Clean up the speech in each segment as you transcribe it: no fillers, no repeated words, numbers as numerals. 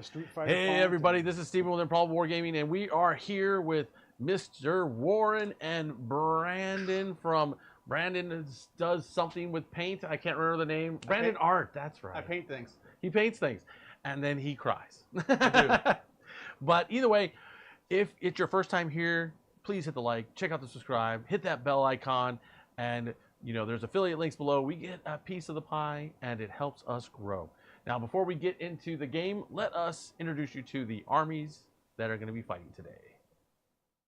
the Street Fighter. Hey everybody, this is Steven with Improbable Wargaming, and we are here with Mr. Warren and Brandon from Brandon does something with paint. I can't remember the name. Brandon Art, that's right. I paint things. He paints things, and then he cries. I do. But either way, if it's your first time here, please hit the like, check out the subscribe, hit that bell icon, and you know there's affiliate links below. We get a piece of the pie, and it helps us grow. Now, before we get into the game, let us introduce you to the armies that are going to be fighting today.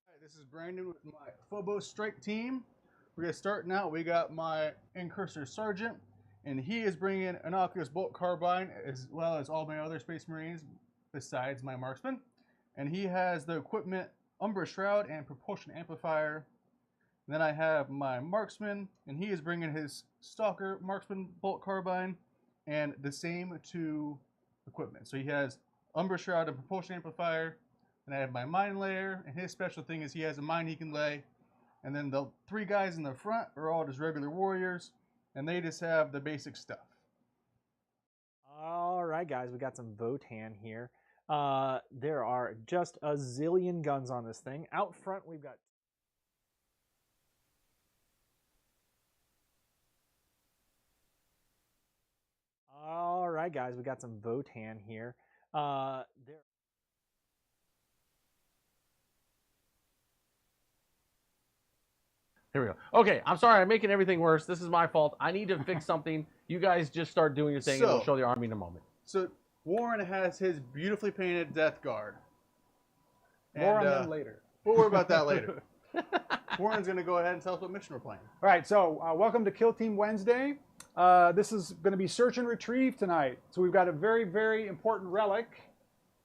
Hi, this is Brandon with my Phobos Strike team. We're going to start now. We got my Incursor Sergeant, and he is bringing an Oculus Bolt Carbine as well as all my other Space Marines besides my Marksman. And he has the equipment Umbra Shroud and Propulsion Amplifier. And then I have my Marksman, and he is bringing his Stalker Marksman Bolt Carbine and the same two equipment. So he has Umbra Shroud and Propulsion Amplifier, and I have my Mine Layer, and his special thing is he has a mine he can lay. And then the three guys in the front are all just regular warriors, and they just have the basic stuff. All right, guys, we got some Votan here. There are just a zillion guns on this thing. Out front, we've got... All right, guys, we got some Votan here. Here we go. Okay, I'm sorry, I'm making everything worse. This is my fault. I need to fix something. You guys just start doing your thing, and we'll show the army in a moment. So Warren has his beautifully painted Death Guard. More on them later. We'll worry about that later. Warren's going to go ahead and tell us what mission we're playing. All right, so welcome to Killteam Wednesday. This is going to be search and retrieve tonight. So we've got a very, very important relic.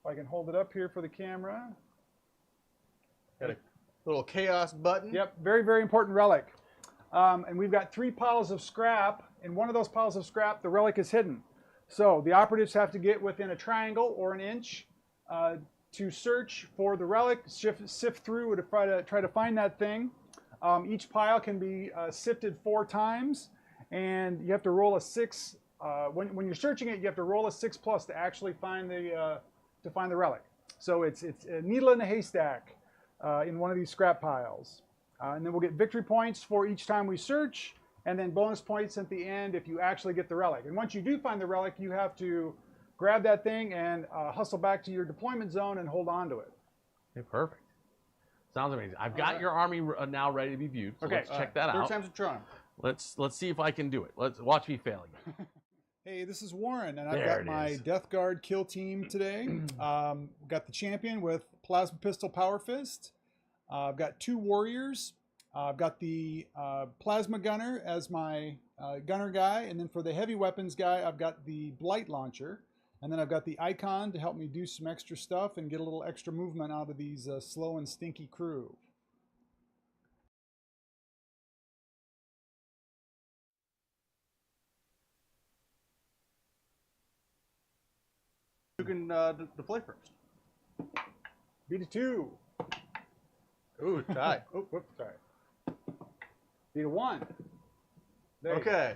If I can hold it up here for the camera. Got a little chaos button. Yep, very, very important relic. And we've got 3 piles of scrap. In one of those piles of scrap, the relic is hidden. So the operatives have to get within a triangle or an inch to search for the relic, sift through to try to find that thing. Each pile can be sifted 4 times, and you have to roll a 6. When you're searching it, you have to roll a 6+ to actually find the relic. So it's a needle in a haystack in one of these scrap piles. And then we'll get victory points for each time we search, and then bonus points at the end if you actually get the relic. And once you do find the relic, you have to grab that thing and hustle back to your deployment zone and hold on to it. Okay, perfect. Sounds amazing. I've got your army now ready to be viewed. So let's check that out. Third time's a charm. Let's see if I can do it. Let's watch me fail again. Hey, this is Warren, and I've got my Death Guard kill team today. Got the champion with Plasma Pistol Power Fist. I've got 2 warriors. I've got the Plasma Gunner as my gunner guy, and then for the heavy weapons guy, I've got the Blight Launcher. And then I've got the Icon to help me do some extra stuff and get a little extra movement out of these slow and stinky crew. You can deploy first. Beat a 2. Ooh, tie. Oh, whoops, sorry. Beat a 1. Okay.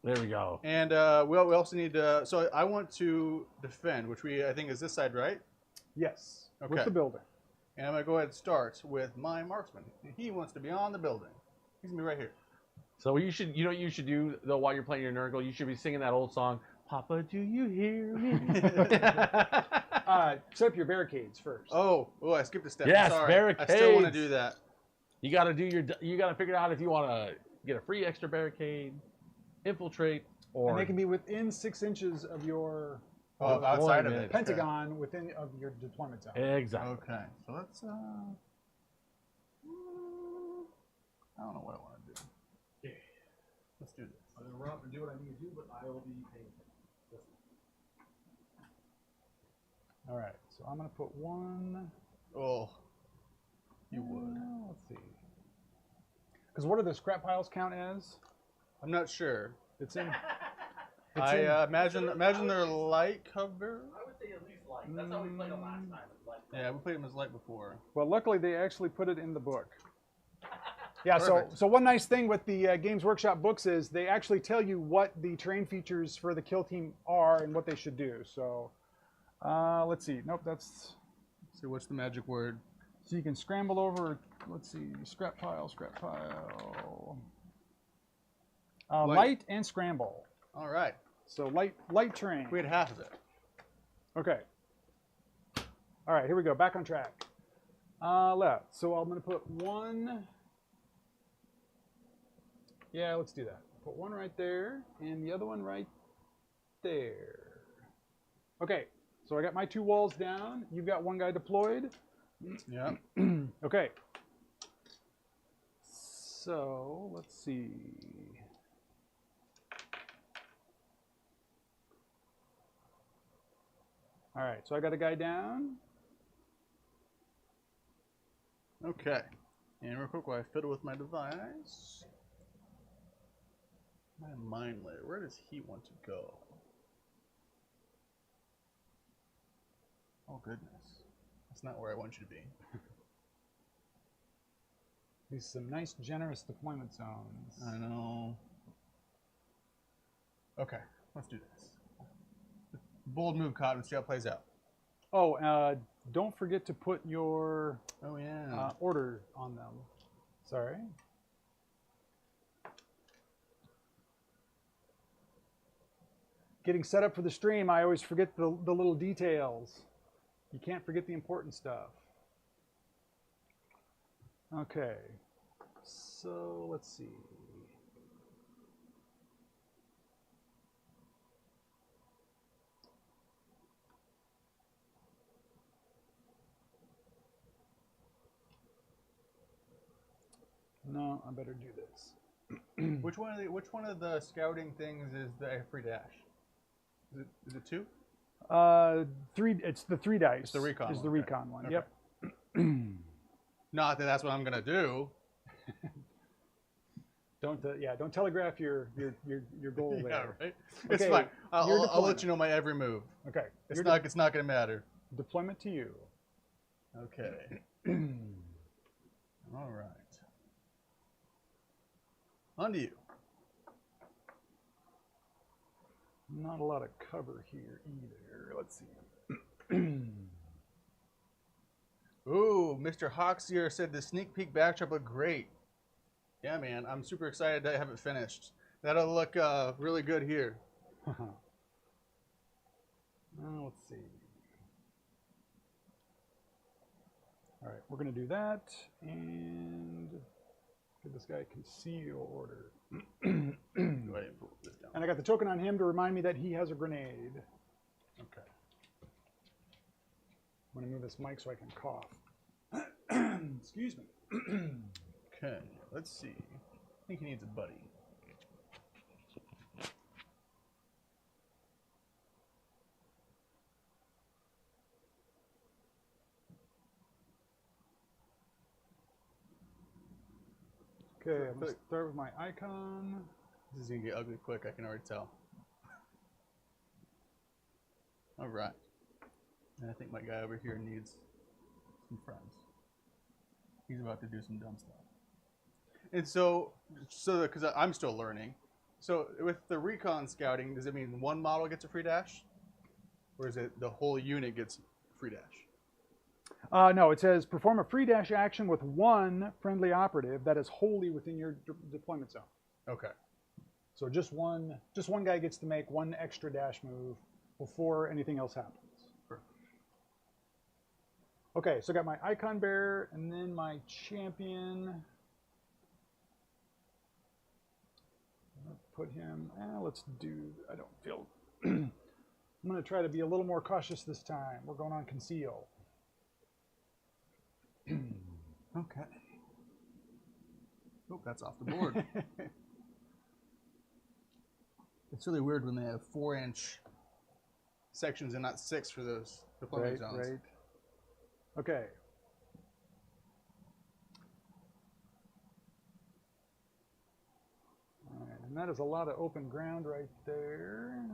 There we go. And we also need to, so I want to defend, which I think is this side, right? Yes, Okay. with the building. And I'm going to go ahead and start with my Marksman. He wants to be on the building. He's going to be right here. So you know what you should do, though, while you're playing your Nurgle? You should be singing that old song, Papa, do you hear me? Set up your barricades first. Oh, I skipped a step. Yes, Sorry. barricades. I still want to do that. You got to figure out if you want to get a free extra barricade, infiltrate, or... And they can be within 6 inches of your outside of it. pentagon within of your deployment zone. Exactly. Okay, so let's, I don't know what I want to do. Yeah. Let's do this. I'm going to run up and do what I need to do, but I will be paying attention. All right, so I'm going to put 1. Oh, you would. Let's see. Because what do the scrap piles count as? I'm not sure. It's in. I imagine they're light cover. I would say at least light. That's how we played them last time. Yeah, we played them as light before. Well, luckily they actually put it in the book. Yeah, Perfect. so one nice thing with the Games Workshop books is they actually tell you what the terrain features for the kill team are and what they should do. So Let's see. Nope, that's... So what's the magic word? So you can scramble over, let's see, scrap pile, scrap pile. Light and scramble. All right. So light terrain. We had half of it. Okay. All right, here we go. Back on track. Left. So I'm going to put one. Yeah, let's do that. Put one right there and the other one right there. Okay. So I got my 2 walls down. You've got 1 guy deployed. Yeah. Okay. So let's see. All right. So I got a guy down. Okay. And real quick, while I fiddle with my device, my mine layer. Where does he want to go? Oh goodness, that's not where I want you to be. These some nice, generous deployment zones. I know. Okay, let's do this. Bold move, Cotton. See how it plays out. Oh, don't forget to put your order on them. Sorry. Getting set up for the stream, I always forget the little details. You can't forget the important stuff. Okay, so let's see. No, I better do this. Which one of the scouting things is the free dash? Is it 2? 3. It's the 3 dice. It's the recon. Is the one, recon one? Okay. Yep. Not that that's what I'm gonna do. Don't telegraph your goal there. Yeah, right. It's Okay, fine. your I'll let you know my every move. Okay. It's not gonna matter. Deployment to you. Okay. All right. On to you. Not a lot of cover here either. Let's see. Ooh, Mr. Hawksier said the sneak peek backdrop looked great. Yeah, man, I'm super excited to have it finished. That'll look really good here. Let's see. All right, we're going to do that and give this guy conceal order. Go ahead and pull this down. And I got the token on him to remind me that he has a grenade. Okay. I'm going to move this mic so I can cough. Excuse me. Okay, let's see. I think he needs a buddy. Okay, I'm going to start with my icon. This is going to get ugly quick, I can already tell. All right. And I think my guy over here needs some friends. He's about to do some dumb stuff. And so because I'm still learning, so with the recon scouting, does it mean one model gets a free dash? Or is it the whole unit gets free dash? No, it says perform a free dash action with 1 friendly operative that is wholly within your deployment zone. Okay. So just one guy gets to make 1 extra dash move before anything else happens. Perfect. Okay, so I got my icon bearer and then my champion. Put him, let's do, I don't feel, I'm going to try to be a little more cautious this time. We're going on conceal. Okay. Oh, that's off the board. It's really weird when they have 4-inch sections and not 6 for those deployment zones. Right. Okay. All right, and that is a lot of open ground right there.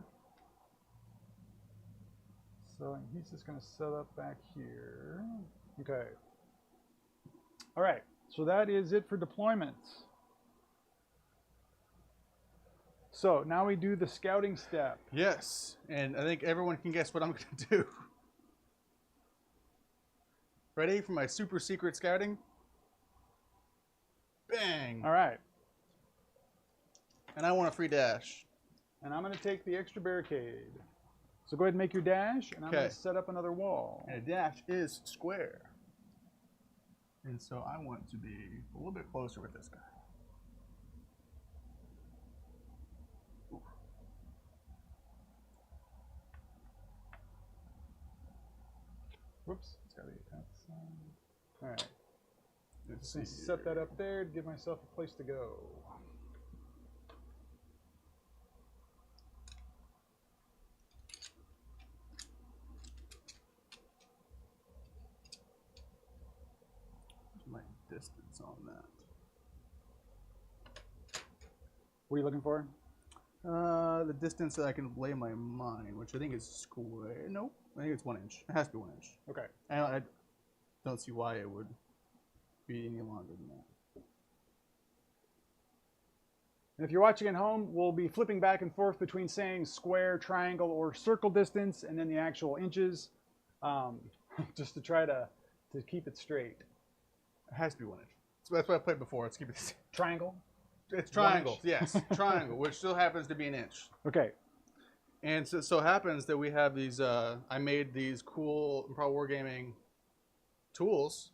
So he's just going to set up back here. Okay. All right, so that is it for deployments. So now we do the scouting step. Yes, and I think everyone can guess what I'm going to do. Ready for my super secret scouting? Bang! All right. And I want a free dash. And I'm going to take the extra barricade. So go ahead and make your dash, and I'm going to set up another wall. And a dash is square. And so I want to be a little bit closer with this guy. Oof. Whoops. It's got to be outside. All right. Let's Just see set that here. up there to give myself a place to go. What's my distance on that? What are you looking for? The distance that I can lay my mine, which I think is square. Nope, I think it's 1 inch. It has to be 1 inch. Okay. I don't see why it would be any longer than that. And if you're watching at home, we'll be flipping back and forth between saying square, triangle, or circle distance, and then the actual inches, just to try to keep it straight. It has to be 1 inch. So that's what I played before. Let's keep it. Triangle? It's triangle, yes, triangle, which still happens to be 1 inch. Okay. And so happens that we have these. I made these cool Improbable Wargaming tools,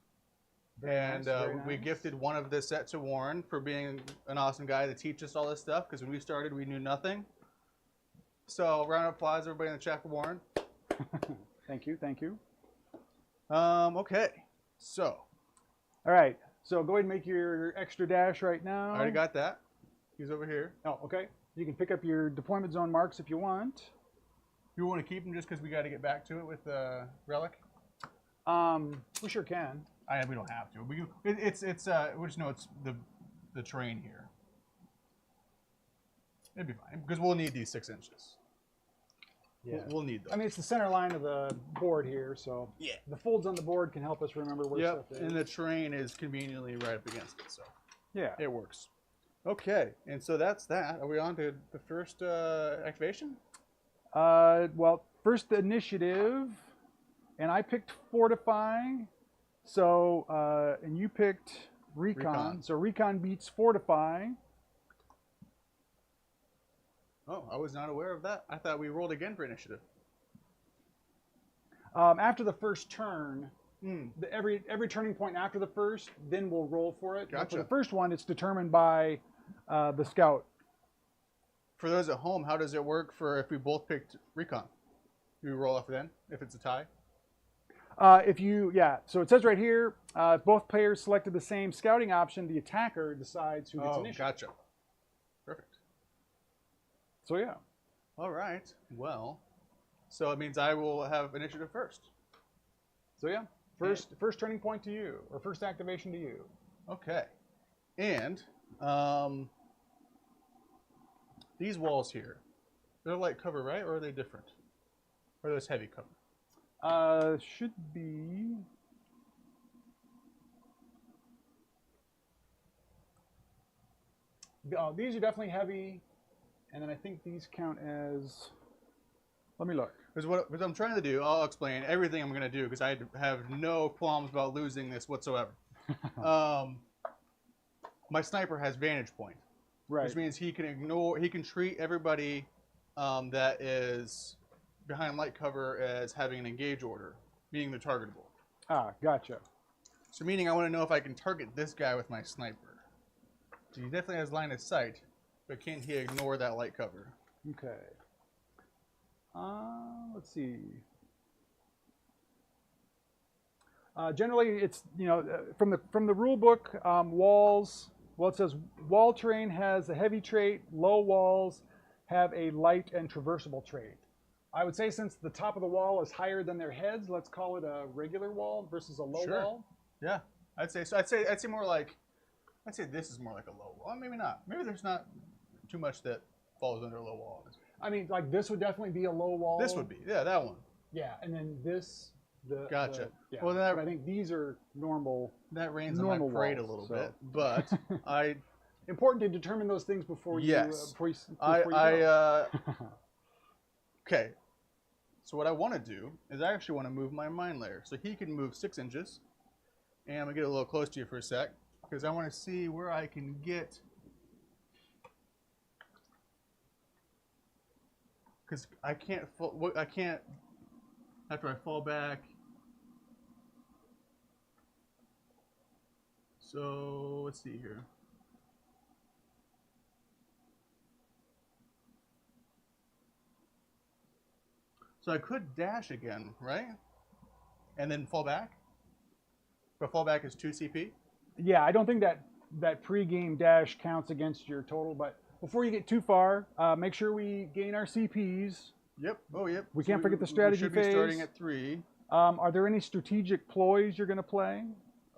and very we nice. gifted one of this set to Warren for being an awesome guy to teach us all this stuff. Because when we started, we knew nothing. So round of applause, everybody in the chat for Warren. Thank you, thank you. Okay, so All right, so go ahead and make your extra dash right now. I already got that. He's over here. Oh, okay. You can pick up your deployment zone marks if you want. You want to keep him just because we got to get back to it with Relic? We sure can. We don't have to. We just know it's the terrain here. It'd be fine because we'll need these 6 inches. Yeah. We'll need those. I mean, it's the center line of the board here, so Yeah. the folds on the board can help us remember where Yep, stuff is. and the terrain is conveniently right up against it, so Yeah. it works. Okay, and so that's that. Are we on to the first activation? Well, first the initiative, and I picked Fortify, so, and you picked Recon. So Recon beats Fortify. Oh, I was not aware of that. I thought we rolled again for initiative. After the first turn, Hmm. every turning point after the first, then we'll roll for it. But Gotcha. for the first one, it's determined by the scout. For those at home, how does it work for if we both picked Recon? Do we roll off then if it's a tie? So it says right here, if both players selected the same scouting option, the attacker decides who gets initiative. Gotcha. Perfect. So yeah. All right. Well, so it means I will have initiative first. So yeah. First turning point to you, or first activation to you. Okay. And these walls here, they're light cover, right? Or are they different? Or are those heavy cover? Should be. These are definitely heavy, and then I think these count as. Let me look. Because what I'm trying to do, I'll explain everything I'm going to do because I have no qualms about losing this whatsoever. My sniper has vantage point, Right. which means he can treat everybody that is behind light cover as having an engage order, being the targetable. Ah, gotcha. So meaning I want to know if I can target this guy with my sniper. So he definitely has line of sight, but can he ignore that light cover? Okay. Let's see. Generally, it's from the rule book, walls. Well, it says wall terrain has a heavy trait. Low walls have a light and traversable trait. I would say since the top of the wall is higher than their heads, let's call it a regular wall versus a low Sure. wall. Yeah, I'd say so. I'd say more like, I'd say this is more like a low wall. Maybe not. Maybe there's not too much that falls under a low wall. I mean, like this would definitely be a low wall. This would be, yeah, that one. Yeah, and then this. Gotcha. Yeah. Well, then But I think these are normal. that rains on my Normal parade a walls, little so. bit, but I, Important to determine those things before you. Yes. Before you go. okay. So what I want to do is I actually want to move my mine layer. So he can move 6 inches. And I'm going to get a little close to you for a sec. Because I want to see where I can get... Because I can't after I fall back. So let's see here. So I could dash again, right? And then fall back? But fall back is 2 CP? Yeah, I don't think that pre-game dash counts against your total, but before you get too far, make sure we gain our CPs. Yep. Oh, yep. We can't forget the strategy we should be phase. starting at 3. Are there any strategic ploys you're going to play?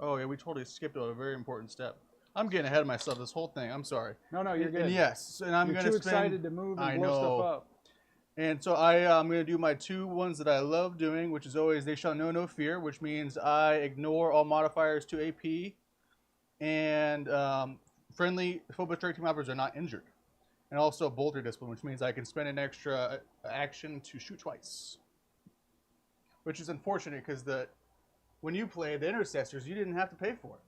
Oh, yeah, we totally skipped a very important step. I'm getting ahead of myself this whole thing. I'm sorry. No, you're good. And yes, and I'm you're going to too excited to move and blow stuff up. And so I'm going to do my 2 ones that I love doing, which is always They Shall Know No Fear, which means I ignore all modifiers to AP, and friendly Phobos Strike team members are not injured. And also Bolter Discipline, which means I can spend an extra action to shoot twice. Which is unfortunate because when you play the Intercessors, you didn't have to pay for it.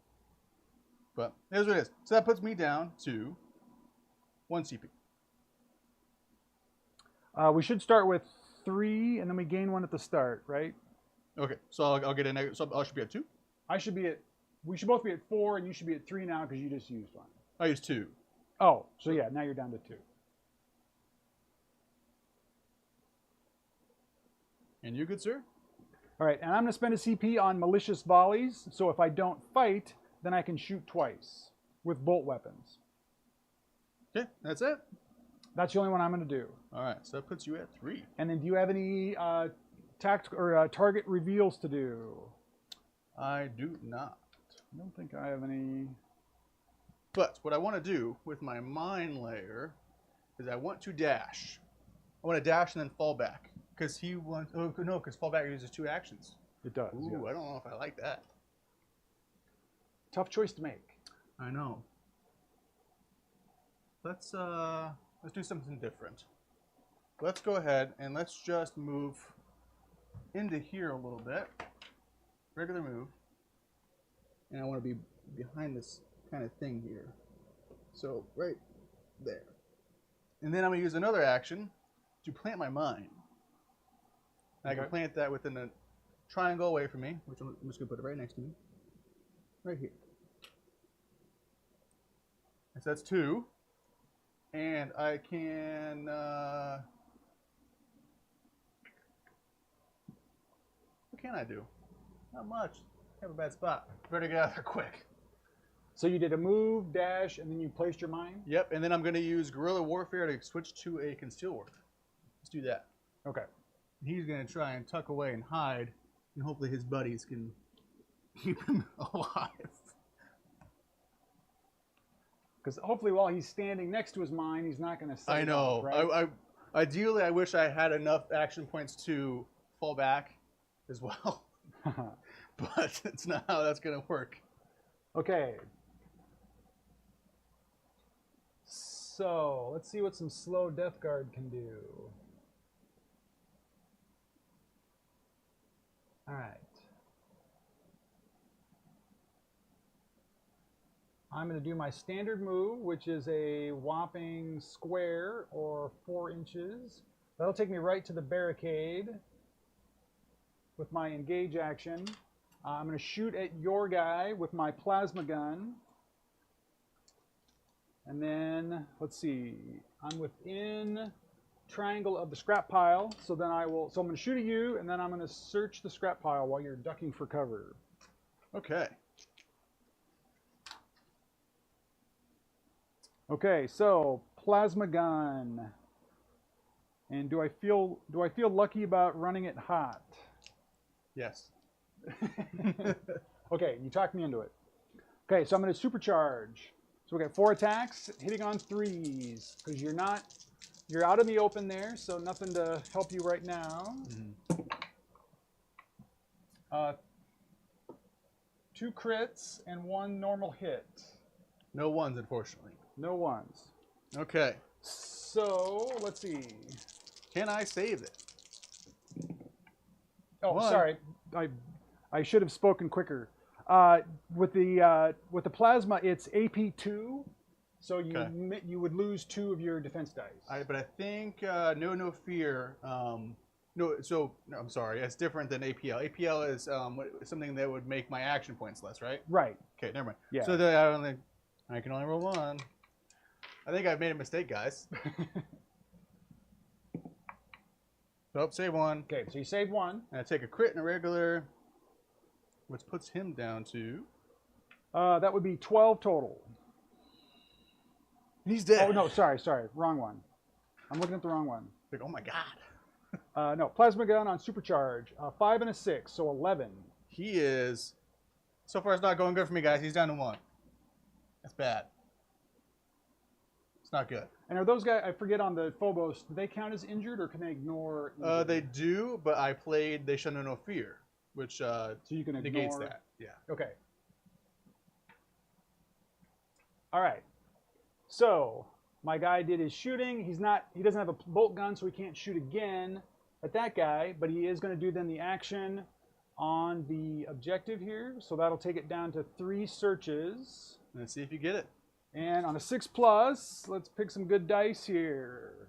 But here's what it is. So that puts me down to 1 CP. We should start with 3, and then we gain 1 at the start, right? Okay, so I'll get a negative. So I should be at 2? We should both be at 4, and you should be at 3 now because you just used 1. I used 2. Oh, so yeah, now you're down to 2. And you, good sir? All right, and I'm going to spend a CP on malicious volleys, so if I don't fight, then I can shoot twice with bolt weapons. Okay, that's it. That's the only one I'm going to do. All right, so that puts you at 3. And then do you have any tactical or target reveals to do? I do not. I don't think I have any. But what I want to do with my mine layer is I want to dash. I want to dash and then fall back. Because he wants... Oh, no, because fall back uses 2 actions. It does. Ooh, yes. I don't know if I like that. Tough choice to make. I know. Let's do something different. Let's go ahead and let's just move into here a little bit. Regular move. And I want to be behind this kind of thing here. So right there. And then I'm going to use another action to plant my mine. And I can plant that within a triangle away from me, which I'm just going to put it right next to me. Right here. And so that's 2. And I can... what can I do? Not much. I have a bad spot. Better get out of there quick. So you did a move, dash, and then you placed your mine? Yep, and then I'm going to use Guerrilla Warfare to switch to a Conceal Warfare. Let's do that. Okay. He's going to try and tuck away and hide, and hopefully his buddies can keep him alive. Because hopefully while he's standing next to his mine, he's not going to set I it know. off, right? Ideally, I wish I had enough action points to fall back as well. But it's not how that's going to work. Okay. So let's see what some slow Death Guard can do. All right. I'm going to do my standard move, which is a whopping square or 4 inches. That'll take me right to the barricade with my engage action. I'm going to shoot at your guy with my plasma gun. And then, let's see, I'm within triangle of the scrap pile, so then I'm going to shoot at you, and then I'm going to search the scrap pile while you're ducking for cover. Okay. Okay, so plasma gun. And do I feel lucky about running it hot? Yes. Okay, you talked me into it. Okay, so I'm going to supercharge. So we got 4 attacks, hitting on 3s, because you're out in the open there, so nothing to help you right now. Mm-hmm. 2 crits and 1 normal hit. No ones, unfortunately. No ones. Okay. So let's see. Can I save it? Oh, One. sorry. I should have spoken quicker. With the plasma, it's AP2, so you would lose 2 of your defense dice. But I think no fear. I'm sorry. It's different than APL. APL is something that would make my action points less, right? Right. Okay, never mind. Yeah. So I can only roll 1. I think I've made a mistake, guys. So save 1. Okay, so you save 1. And I take a crit and a regular, which puts him down to. That would be 12 total. He's dead. Oh no, sorry, wrong one. I'm looking at the wrong one. Like, oh my god. No, plasma gun on supercharge. 5 and a 6, so 11. He is. So far, it's not going good for me, guys. He's down to 1. That's bad. It's not good. And are those guys? I forget on the Phobos. Do they count as injured, or can they ignore? They do, but I played They Show No Fear, which so you can negates ignore that. Yeah. Okay. All right. So my guy did his shooting. He doesn't have a bolt gun, so he can't shoot again at that guy. But he is going to do then the action on the objective here. So that'll take it down to 3 searches. Let's see if you get it. And on a 6+, let's pick some good dice here.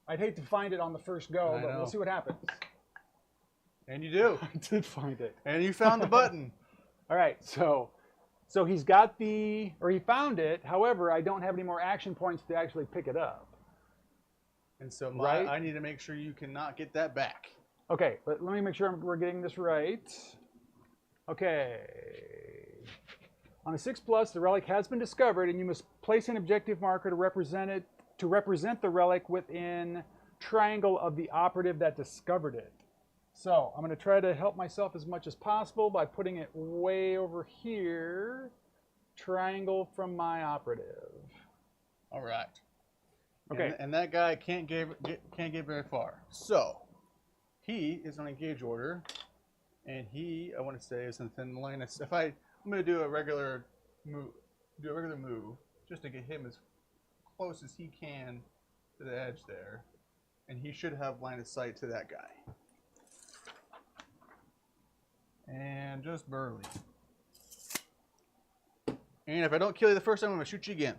I'd hate to find it on the first go, but we'll see what happens. And you do. I did find it. And you found the button. All right, so he's got he found it. However, I don't have any more action points to actually pick it up. And so Right. I need to make sure you cannot get that back. Okay, but let me make sure we're getting this right. Okay. On a 6+, the relic has been discovered, and you must place an objective marker to represent the relic within triangle of the operative that discovered it. So I'm going to try to help myself as much as possible by putting it way over here. Triangle from my operative. All right. Okay. And that guy can't get very far. So he is on engage order, and I want to say is in thin line. I'm going to do a regular move, just to get him as close as he can to the edge there, and he should have line of sight to that guy. And just barely. And if I don't kill you the first time, I'm going to shoot you again.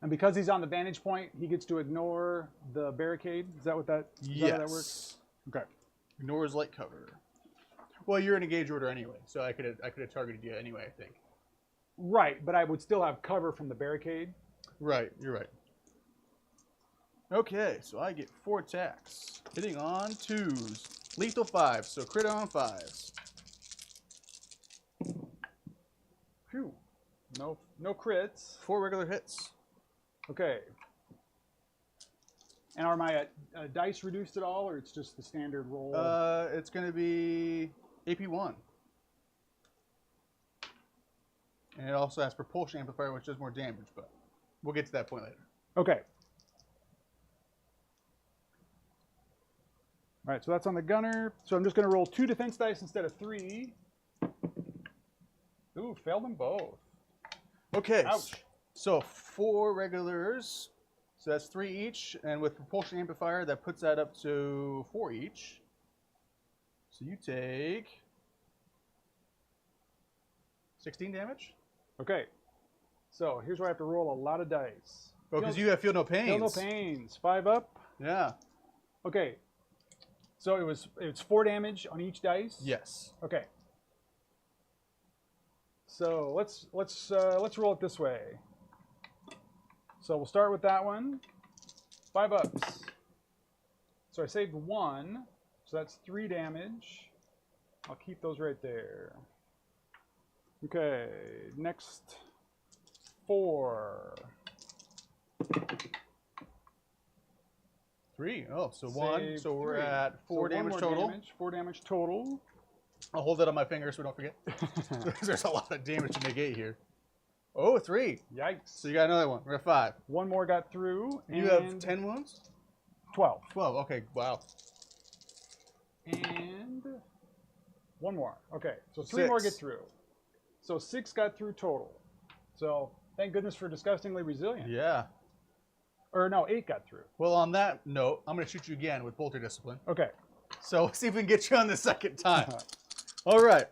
And because he's on the vantage point, he gets to ignore the barricade. Is that what that? Yes. How that works? Okay. Ignores light cover. Well, you're in engage order anyway, so I could have targeted you anyway, I think. Right, but I would still have cover from the barricade. Right, you're right. Okay, so I get 4 attacks. Hitting on 2s. Lethal 5s, so crit on 5s. Phew. No crits. 4 regular hits. Okay. And are my dice reduced at all, or it's just the standard roll? It's going to be AP1. And it also has propulsion amplifier, which does more damage, but we'll get to that point later. Okay. All right, so that's on the gunner. So I'm just going to roll 2 defense dice instead of 3. Ooh, failed them both. Okay. Ouch. So 4 regulars. So that's 3 each. And with propulsion amplifier, that puts that up to 4 each. So you take 16 damage. Okay. So here's where I have to roll a lot of dice. Oh, because you have feel no pains. Feel no pains. 5 up. Yeah. Okay. So it's 4 damage on each dice. Yes. Okay. So let's roll it this way. So we'll start with that one. 5 ups. So I saved 1. So that's 3 damage. I'll keep those right there. Okay. Next 4. 3. Oh, so 1. Save So we're 3. at 4 So damage more total. 4 damage total. I'll hold that on my finger so we don't forget. There's a lot of damage to negate here. Oh, 3. Yikes. So you got another one. We're at 5. 1 more got through. You have 10 wounds? 12. 12. Okay, wow. And 1 more. Okay, so 3 more get 6. through. So 6 got through total. So thank goodness for disgustingly resilient. Yeah. Or no, 8 got through. Well, on that note, I'm going to shoot you again with bolter discipline. Okay. So we'll see if we can get you on the second time. All right.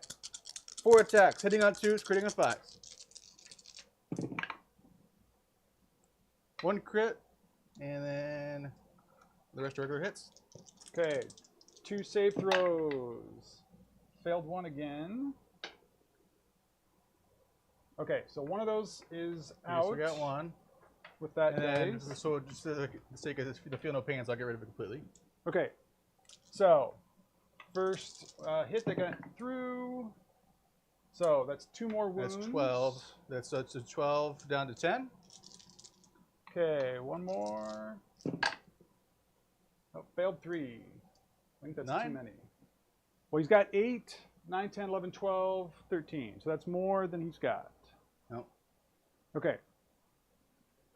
4 attacks, hitting on 2s, critting on 5s. 1 crit, and then the rest are regular hits. Okay, 2 save throws. Failed 1 again. Okay, so one of those is out. So we got 1. With that And daze. so just for the sake of the feel no pains, I'll get rid of it completely. Okay, so first hit that got through. So that's 2 more wounds. That's 12. That's a 12 down to 10. Okay, 1 more. Oh, failed 3. I think that's 9. too many. Well, he's got 8, 9, 10, 11, 12, 13. So that's more than he's got. Nope. Okay.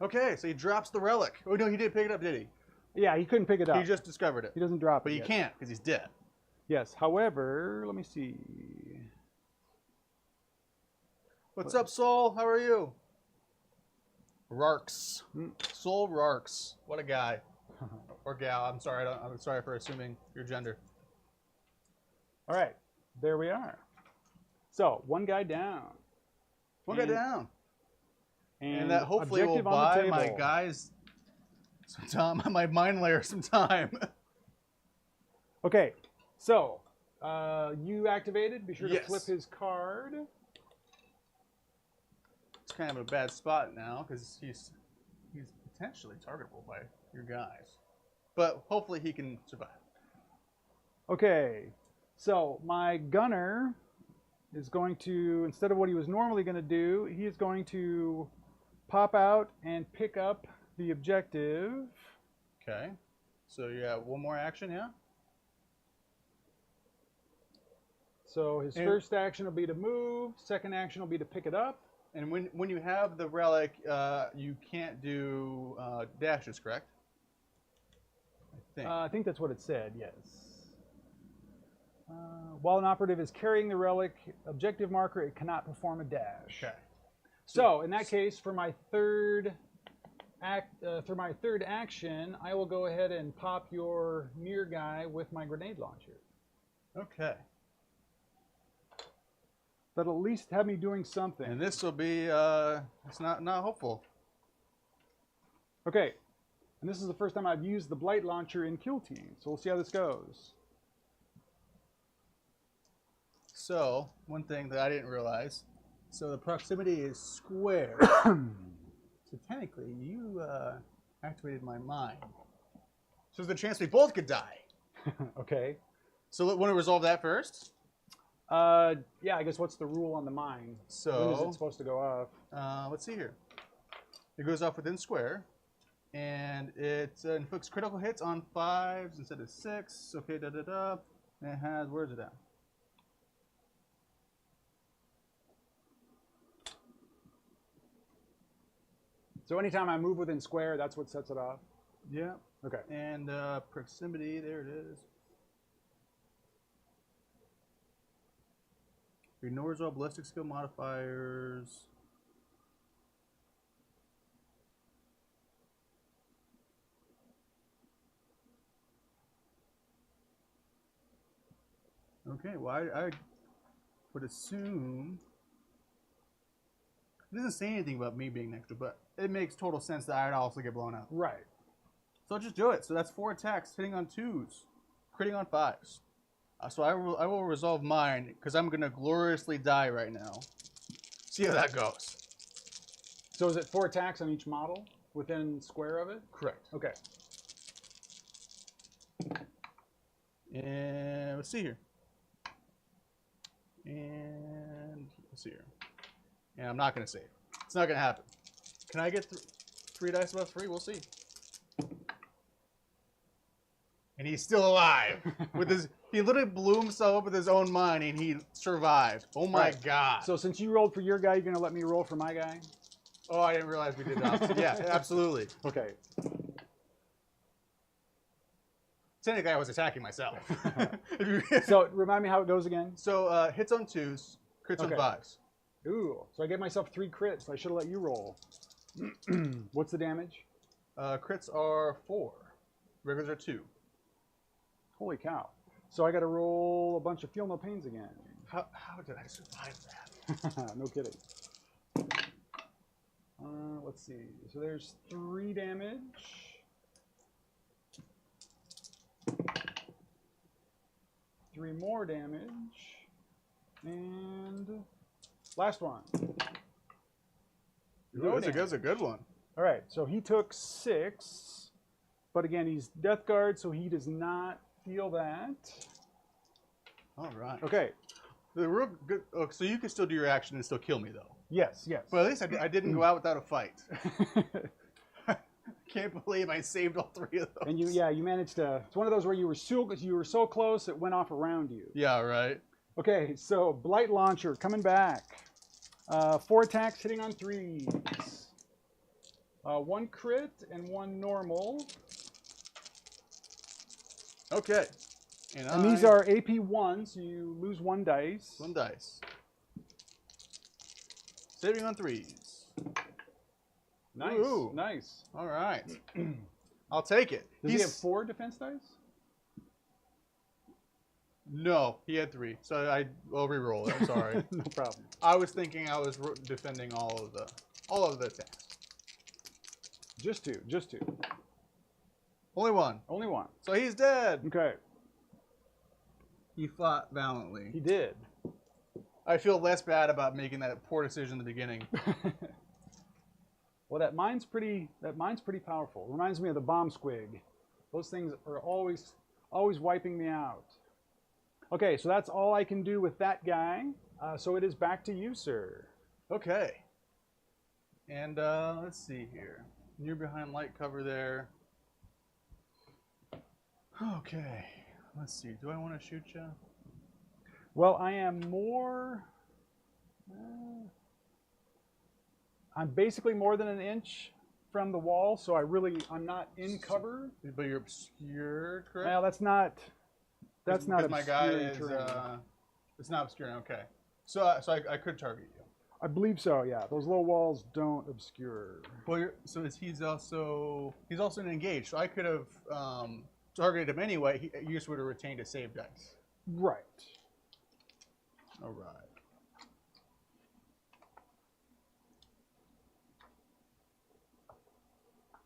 Okay, so he drops the relic. Oh no, he did pick it up, did he? Yeah, he couldn't pick it up. He just discovered it. He doesn't drop But it he yet. can't because he's dead. Yes, however, let me see. What's up, Soul? How are you? Rarks. Soul Rarks. What a guy. Or gal. I'm sorry. I'm sorry for assuming your gender. All right, there we are. So, 1 guy down. One guy down. And that hopefully will objective on the buy my table. guys some time, my mind layer some time. Okay, so you activated. Be sure to Yes. flip his card. It's kind of a bad spot now because he's potentially targetable by your guys. But hopefully he can survive. Okay, so my gunner is going to, instead of what he was normally going to do, he is going to pop out and pick up the objective. Okay. So you have 1 more action, yeah? So his And- first action will be to move, second action will be to pick it up. And when you have the relic, you can't do dashes, correct? I think that's what it said, yes. While an operative is carrying the relic objective marker, it cannot perform a dash. Okay. So in that case, for my third action, I will go ahead and pop your near guy with my grenade launcher. Okay. That'll at least have me doing something. And this will be it's not hopeful. Okay, and this is the first time I've used the blight launcher in Killteam, so we'll see how this goes. So one thing that I didn't realize, so the proximity is square. So technically, you activated my mind. So there's a chance we both could die. Okay. So want to resolve that first? Yeah, I guess what's the rule on the mine? When is So it supposed to go off? let's see here. It goes off within square, and it inflicts critical hits on 5s instead of 6. Okay, da da da. And it has, where's it at? So anytime I move within square, that's what sets it off? Yeah. Okay. And proximity, there it is. Ignores all ballistic skill modifiers. Okay, well, I would assume. It doesn't say anything about me being next to it, but it makes total sense that I'd also get blown up. Right. So I'll just do it. So that's 4 attacks, hitting on 2s, critting on 5s. So I will resolve mine, because I'm going to gloriously die right now. See how that goes. So is it 4 attacks on each model within square of it? Correct. Okay. And let's see here. And let's see here. And I'm not going to save. It's not going to happen. Can I get 3 dice above 3? We'll see. And he's still alive. With his, he literally blew himself up with his own mind, and he survived. Oh my Right. god! So since you rolled for your guy, you're going to let me roll for my guy? Oh, I didn't realize we did that. Yeah, absolutely. Okay. Technically, I was attacking myself. So remind me how it goes again. So hits on 2s, crits Okay. on 5s. Ooh, so I get myself 3 crits. I should have let you roll. What's the damage? Crits are 4. Regulars are 2. Holy cow. So I got to roll a bunch of feel no pains again. How did I survive that? No kidding. Let's see. So there's 3 damage. Three more damage. And last one. Ooh, that's a good one. All right, so he took 6. But again, he's Death Guard, so he does not feel that. All right. Okay. The real good. Oh, so you can still do your action and still kill me, though. Yes, yes. Well, at least I didn't go out without a fight. Can't believe I saved all 3 of those. And you managed to. It's one of those where you were so close it went off around you. Yeah, right. Okay, so Blight Launcher coming back. 4 attacks hitting on 3s. 1 crit and 1 normal. Okay. And these are AP 1, so you lose 1 dice. 1 dice. Saving on 3s. Nice, Ooh. nice. All right. I'll take it. Does he have 4 defense dice? No, he had 3. So I'll re-roll it. I'm sorry. No problem. I was thinking I was defending all of the attacks. Just 2. Only 1. Only 1. So he's dead. Okay. He fought valiantly. He did. I feel less bad about making that poor decision in the beginning. Well, that mine's pretty powerful. Reminds me of the bomb squig. Those things are always wiping me out. Okay, so that's all I can do with that guy. So it is back to you, sir. Okay. And let's see here. You're behind light cover there. Okay. Let's see. Do I want to shoot you? Well, I am more. I'm basically more than an inch from the wall, so I'm not in cover. But you're obscure, correct? Well, that's not Because my guy is. terrain. It's not obscuring. Okay. So I could target you. I believe so. Yeah, those low walls don't obscure. Well, he's also an engaged. So I could have targeted him anyway. You just would have retained a save dice. Right. All right.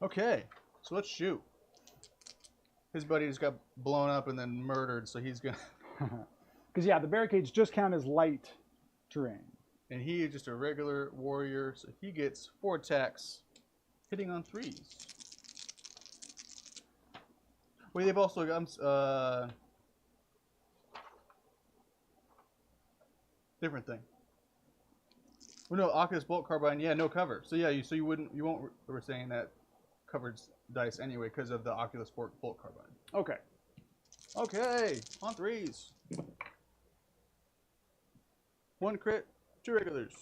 Okay, so let's shoot. His buddy just got blown up and then murdered, so he's gonna. Because yeah, the barricades just count as light terrain. And he is just a regular warrior, so he gets 4 attacks, hitting on 3s. Wait, they've also got different thing. Well, no, Oculus Bolt Carbine, yeah, no cover. So yeah, you won't. We're saying that covered dice anyway because of the Oculus Bolt Carbine. Okay. Okay, on 3s. 1 crit, 2 regulars.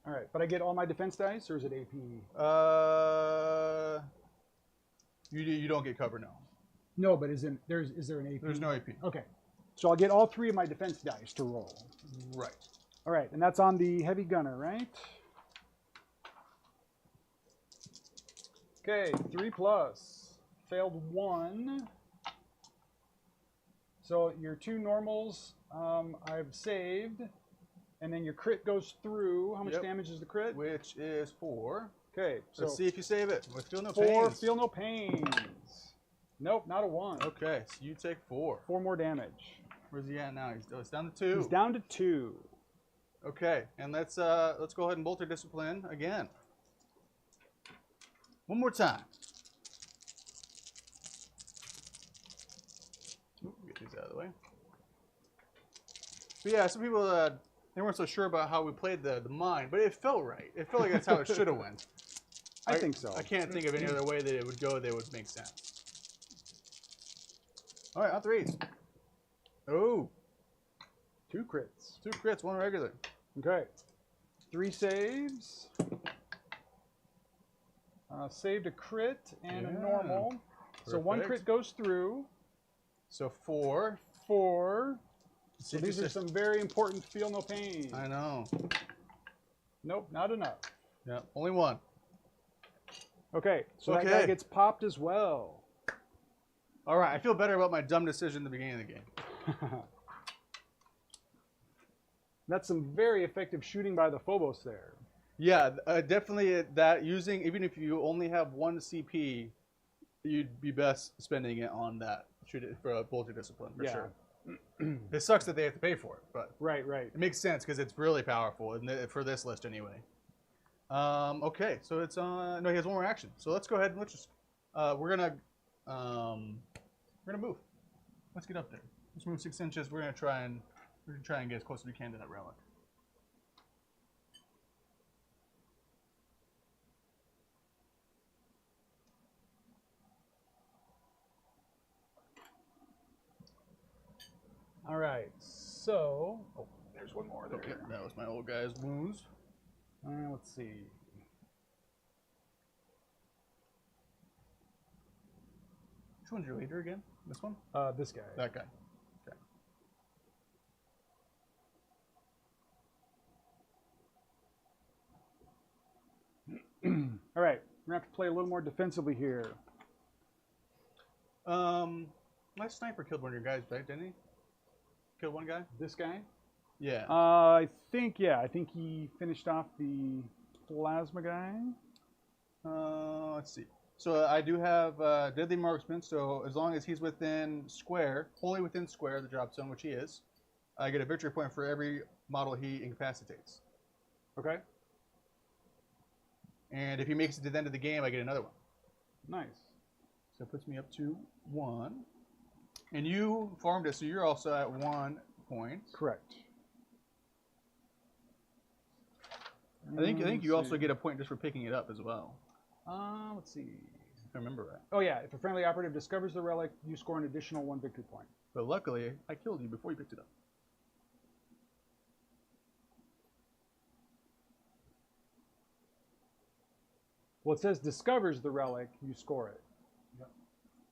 All right, but I get all my defense dice, or is it AP? You don't get cover, no. No, but is there an AP? There's no AP. Okay, so I'll get all 3 of my defense dice to roll. Right. All right, and that's on the heavy gunner, right? Okay, 3+. Failed 1. So your 2 normals I've saved, and then your crit goes through. How much damage is the crit? Which is 4. Okay, so let's see if you save it. With feel no 4, pains. feel no pains. Nope, not a 1. Okay, so you take 4. 4 more damage. Where's he at now? It's down to 2. He's down to 2. Okay, and let's go ahead and bolt your discipline again. One more time. Ooh, get these out of the way. But yeah, some people they weren't so sure about how we played the mine, but it felt right. It felt like that's how it should have went. I think so. I can't think of any other way that it would go that would make sense. All right, on 3s. Oh, 2 crits. 2 crits, 1 regular. Okay. 3 saves. Saved a crit and a normal. So 1 crit goes through. So 4. 4. So these are some very important feel no pain. I know. Nope, not enough. Yeah, only 1. Okay, so that guy gets popped as well. All right, I feel better about my dumb decision at the beginning of the game. That's some very effective shooting by the Phobos there. Yeah, definitely that using, even if you only have 1 CP, you'd be best spending it on that. Shoot it for a bolter discipline, for sure. It sucks that they have to pay for it, but Right. it makes sense because it's really powerful for this list anyway. Okay, so it's no, he has one more action. So let's go ahead and let's just we're gonna move. Let's get up there. Let's move 6 inches. We're gonna try and get as close as we can to that relic. All right. So, oh, there's one more there. Okay, that was my old guy's wounds. Let's see. Which one's your leader again? This one? This guy. That guy. Okay. All right. We're going to have to play a little more defensively here. My sniper killed one of your guys, right? Didn't he? Killed one guy? This guy? Yeah. I think he finished off the plasma guy. Let's see. So I do have Deadly Marksman, so as long as he's within square, wholly within square of the drop zone, which he is, I get a victory point for every model he incapacitates. Okay. And if he makes it to the end of the game, I get another one. Nice. So it puts me up to 1. And you farmed it, so you're also at 1 point. Correct. I think you also get a point just for picking it up as well. Let's see. If I remember right. Oh yeah, if a friendly operative discovers the relic, you score an additional 1 victory point. But luckily, I killed you before you picked it up. Well, it says discovers the relic, you score it. Yep.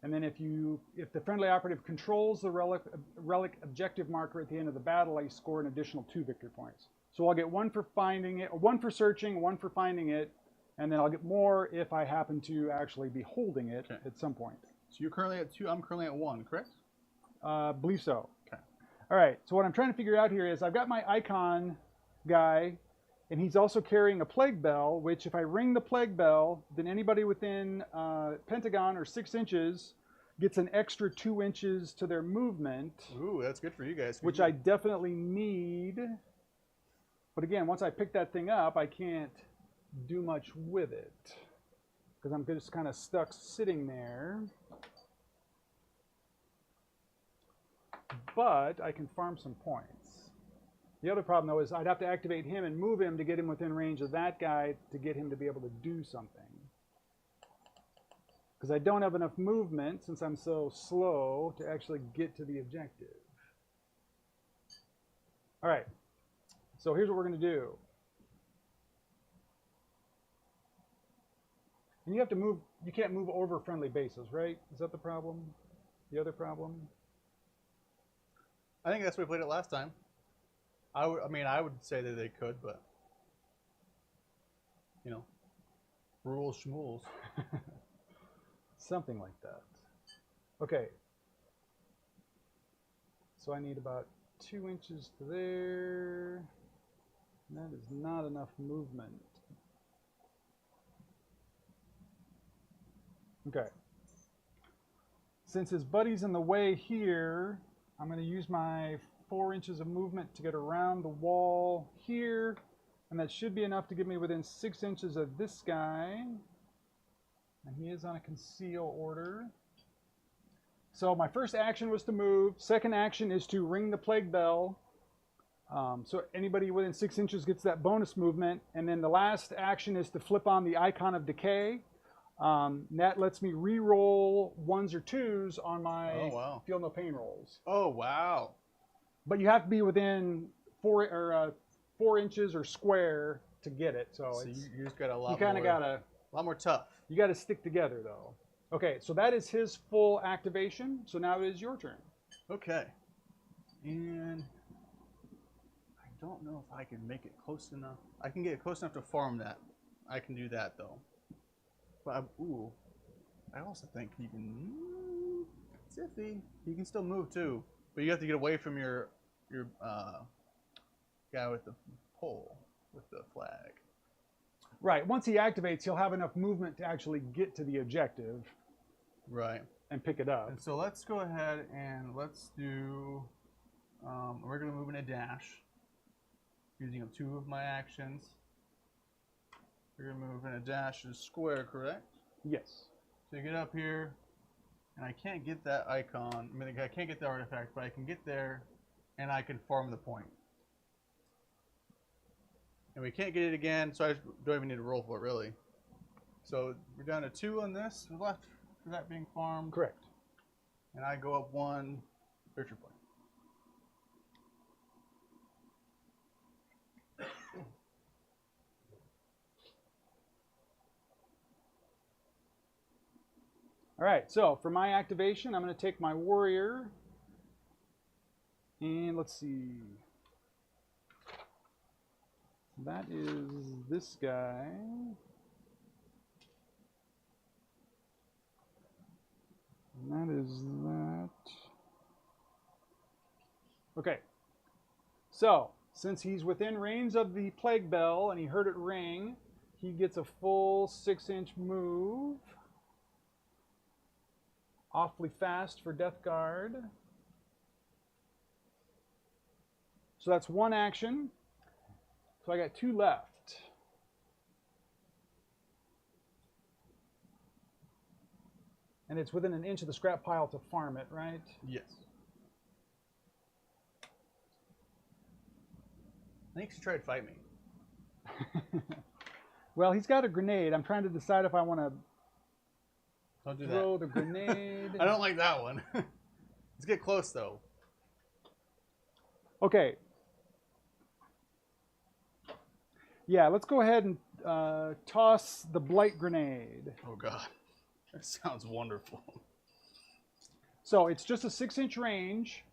And then if the friendly operative controls the relic objective marker at the end of the battle, I score an additional 2 victory points. So I'll get 1 for finding it, 1 for searching, 1 for finding it, and then I'll get more if I happen to actually be holding it at some point. So you're currently at 2, I'm currently at 1, correct? Believe so. Okay. All right, so what I'm trying to figure out here is I've got my icon guy, and he's also carrying a plague bell, which if I ring the plague bell, then anybody within Pentagon or 6 inches gets an extra 2 inches to their movement. Ooh, that's good for you guys. Which I definitely need. But again, once I pick that thing up, I can't do much with it because I'm just kind of stuck sitting there. But I can farm some points. The other problem, though, is I'd have to activate him and move him to get him within range of that guy to get him to be able to do something. Because I don't have enough movement, since I'm so slow, to actually get to the objective. All right. So here's what we're going to do. And you have to move, you can't move over friendly bases, right? Is that the problem? The other problem? I think that's why we played it last time. I would say that they could, but you know, rules schmools. Something like that. Okay. So I need about 2 inches to there. That is not enough movement. Okay. Since his buddy's in the way here, I'm going to use my 4 inches of movement to get around the wall here, and that should be enough to get me within 6 inches of this guy. And he is on a conceal order. So my first action was to move. Second action is to ring the plague bell. So anybody within 6 inches gets that bonus movement. And then the last action is to flip on the icon of decay. That lets me re-roll 1s or 2s on my feel no pain rolls. Oh, wow. But you have to be within 4 inches or square to get it. So you just got a lot. You kind of got to. A lot more tough. You got to stick together, though. Okay, so that is his full activation. So now it is your turn. Okay. And I don't know if I can make it close enough. I can get it close enough to farm that. I can do that, though. But I also think you can. It's iffy. You can still move too, but you have to get away from your guy with the pole with the flag. Right. Once he activates, he'll have enough movement to actually get to the objective. Right. And pick it up. And so let's go ahead and let's do we're going to move in a dash using 2 of my actions. We're going to move in a dash and a square, correct? Yes. So you get up here, and I can't get that icon. I mean, I can't get the artifact, but I can get there, and I can farm the point. And we can't get it again, so I don't even need to roll for it, really. So we're down to 2 on this. We're left for that being farmed. Correct. And I go up 1 victory point. All right, so for my activation, I'm going to take my warrior, and let's see. That is this guy. And that is that. Okay. So, since he's within range of the plague bell and he heard it ring, he gets a full 6-inch move. Awfully fast for Death Guard. So that's 1 action. So I got 2 left. And it's within an inch of the scrap pile to farm it, right? Yes. I think he should try to fight me. Well, he's got a grenade. I'm trying to decide if I want to Don't do throw that. the grenade. I don't like that one. Let's get close, though. Okay. Yeah, let's go ahead and toss the blight grenade. Oh, God. That sounds wonderful. So it's just a 6-inch range.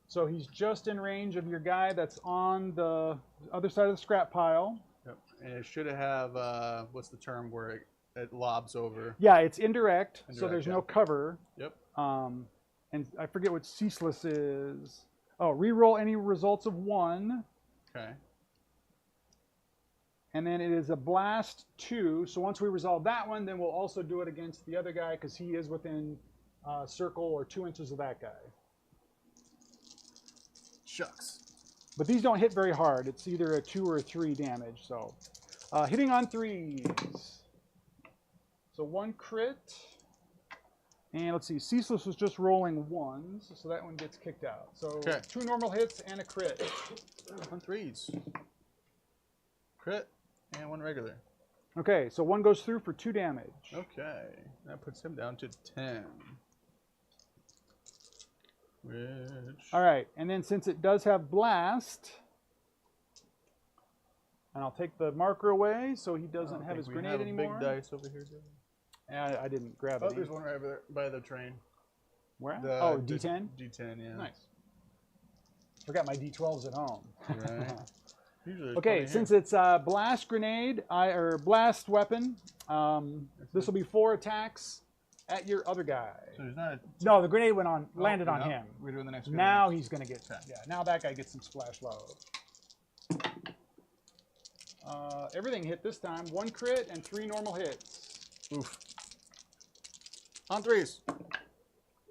So he's just in range of your guy that's on the other side of the scrap pile. Yep. And it should have, what's the term where it lobs over? Yeah, it's indirect, so Indirect, there's yeah. no cover. Yep. And I forget what ceaseless is. Oh, reroll any results of 1. Okay. And then it is a blast 2. So once we resolve that one, then we'll also do it against the other guy because he is within circle or 2 inches of that guy. Shucks. But these don't hit very hard. It's either a 2 or a 3 damage. So hitting on 3s. So 1 crit. And let's see, ceaseless was just rolling 1s, so that one gets kicked out. So Okay. 2 normal hits and a crit. On 3s. Crit and 1 regular. Okay, so 1 goes through for 2 damage. Okay. That puts him down to 10. Which... All right, and then since it does have blast, and I'll take the marker away so he doesn't have his grenade anymore. Big dice over here. I didn't grab it. Oh, there's one right over there by the train. Where? The, Oh, D10? D10, yeah. Nice. Forgot my D12s at home. Right. Usually there's Okay, plenty since here. it's a blast grenade, or blast weapon, this will be 4 attacks at your other guy. So there's not a... No, the grenade went on, landed on no. him. We're doing the next Now grenade. he's going to get, Okay. yeah, now that guy gets some splash load. Everything hit this time. 1 crit and 3 normal hits. Oof. On 3s.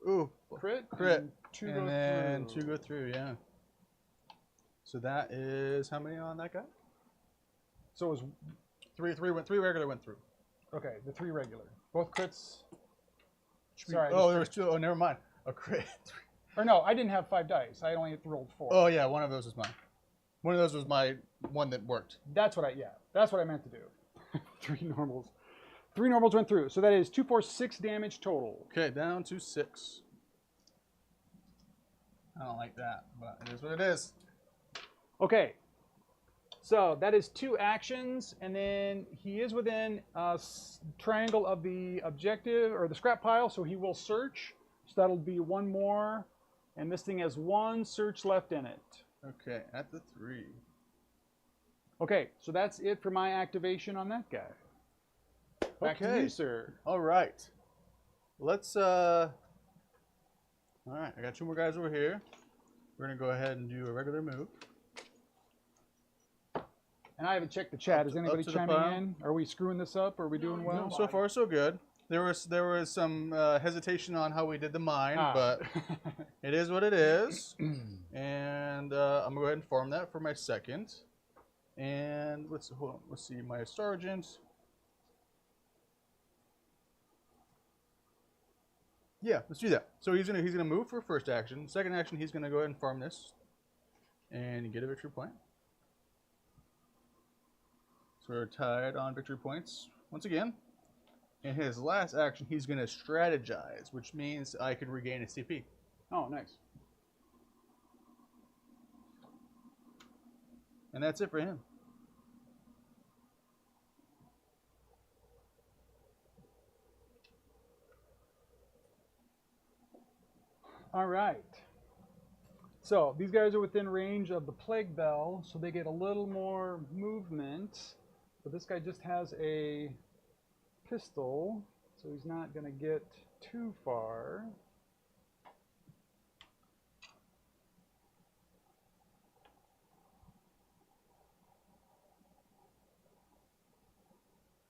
Ooh. Crit. Crit. And 2 And go then through. 2 go through, yeah. So that is how many on that guy? So it was, 3 regular went through. okay, the 3 regular. Both crits. Should be- Sorry. oh, there was 2. Oh, never mind. A crit. Or no, I didn't have 5 dice. I only rolled 4. Oh, yeah, one of those was mine. One of those was my one that worked. That's what I meant to do. 3 normals. 3 normals went through. So that is 2, 4, 6 damage total. Okay, down to 6. I don't like that, but it is what it is. Okay. So that is 2 actions, and then he is within a triangle of the objective or the scrap pile, so he will search. So that'll be 1 more, and this thing has 1 search left in it. Okay, at the 3. Okay, so that's it for my activation on that guy. Back to Okay. you, sir. All right. Let's All right, I got 2 more guys over here. We're gonna go ahead and do a regular move. And I haven't checked the chat. Is anybody to the chiming pile. in? Are we screwing this up? Are we doing well? So far, so good. There was some hesitation on how we did the mine, Ah. but it is what it is. And I'm gonna go ahead and farm that for my second. And let's see my sergeant. Yeah, let's do that. So he's gonna move for first action. Second action, he's gonna go ahead and farm this and get a victory point. So we're tied on victory points once again. In his last action, he's gonna strategize, which means I can regain a CP. Oh, nice. And that's it for him. All right. So these guys are within range of the Plague Bell, so they get a little more movement. But this guy just has a pistol, so he's not going to get too far.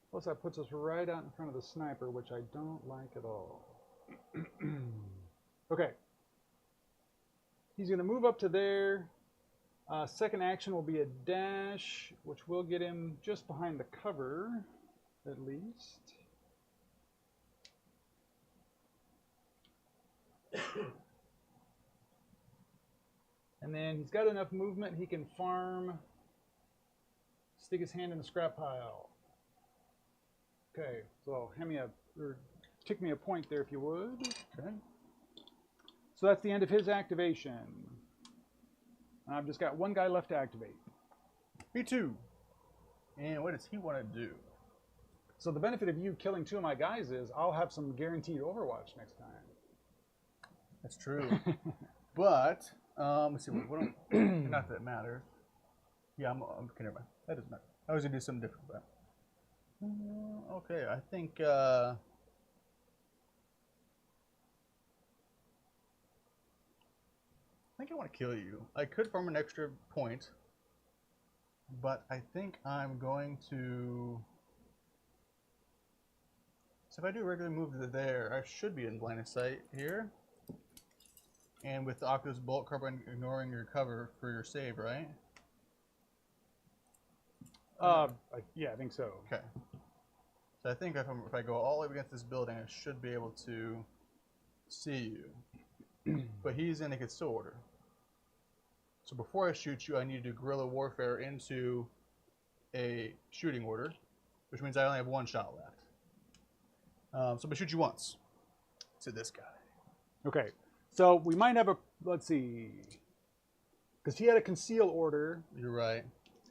Plus that puts us right out in front of the sniper, which I don't like at all. Okay. He's going to move up to there. Second action will be a dash, which will get him just behind the cover, at least. And then he's got enough movement, he can farm, stick his hand in the scrap pile. Okay, so hand me or tick me a point there if you would. Okay. So that's the end of his activation. I've just got 1 guy left to activate. Me too. And what does he want to do? So the benefit of you killing 2 of my guys is I'll have some guaranteed Overwatch next time. That's true. But let's see. Not that it matters. Yeah, I'm okay. Never mind. That doesn't matter. I was gonna do something different, but okay. I think. I think I want to kill you. I could farm an extra point, but I think I'm going to. So if I do a regular move to there, I should be in line of sight here. And with the Oculus Bolt Carbine ignoring your cover for your save, right? Yeah, I think so. Okay. So I think if I go all the way against this building, I should be able to see you. But he's in a conceal order. So before I shoot you, I need to do guerrilla warfare into a shooting order, which means I only have 1 shot left. So I'm gonna shoot you once to this guy. Okay, so we might have a, let's see, because he had a conceal order, You're right.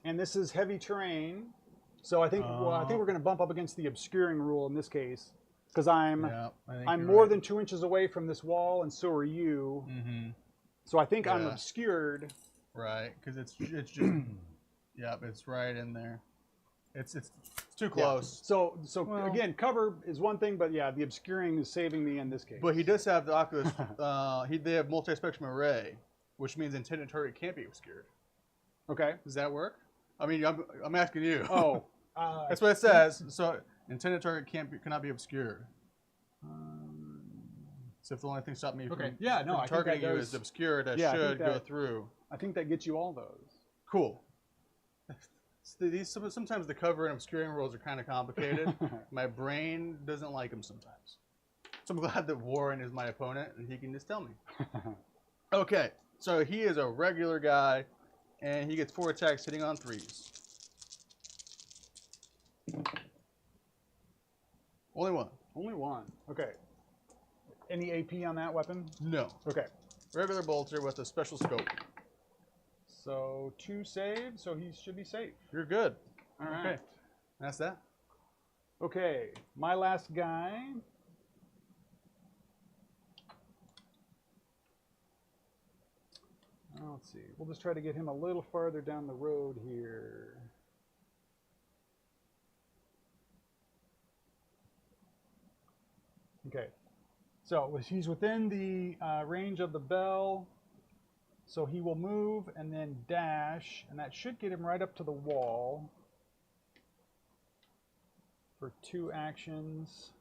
and this is heavy terrain. So I think I think we're going to bump up against the obscuring rule in this case, because I'm more than 2 inches away from this wall, and so are you. Mm-hmm. So I think I'm obscured. Right, because it's just yep, it's right in there. It's too close. Yeah. So again, cover is one thing, but yeah, the obscuring is saving me in this case. But he does have the Oculus. They have multi-spectrum array, which means intended target can't be obscured. Okay. Does that work? I mean, I'm asking you. Oh, that's what it says. So intended target cannot be obscured. So if the only thing stopping me from targeting you is obscured, I should go through. I think that gets you all those. Cool. Sometimes the cover and obscuring rules are kind of complicated. My brain doesn't like them sometimes. So I'm glad that Warren is my opponent and he can just tell me. Okay, so he is a regular guy and he gets 4 attacks hitting on 3s. Only 1. Only 1. Okay. Any AP on that weapon? No. Okay. Regular bolter with a special scope. So 2 saves, so he should be safe. You're good. All right. Okay. That's that. Okay, my last guy. Let's see. We'll just try to get him a little farther down the road here. Okay. So he's within the range of the bell. So he will move and then dash, and that should get him right up to the wall for 2 actions.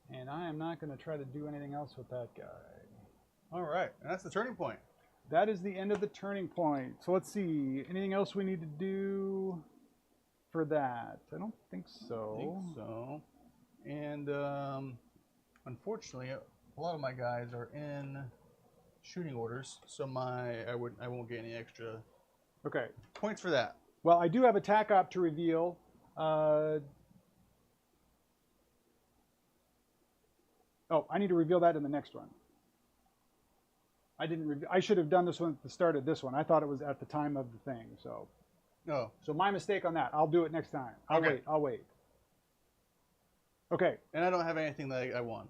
And I am not going to try to do anything else with that guy. All right, and that's the turning point. That is the end of the turning point. So let's see. Anything else we need to do for that? I don't think so. I think so. And unfortunately, a lot of my guys are in shooting orders, so I won't get any extra points for that. Well, I do have a tac op to reveal. Oh, I need to reveal that in the next one. I didn't. I should have done this one at the start of this one. I thought it was at the time of the thing. So, so my mistake on that. I'll do it next time. I'll wait. Okay. And I don't have anything that I won.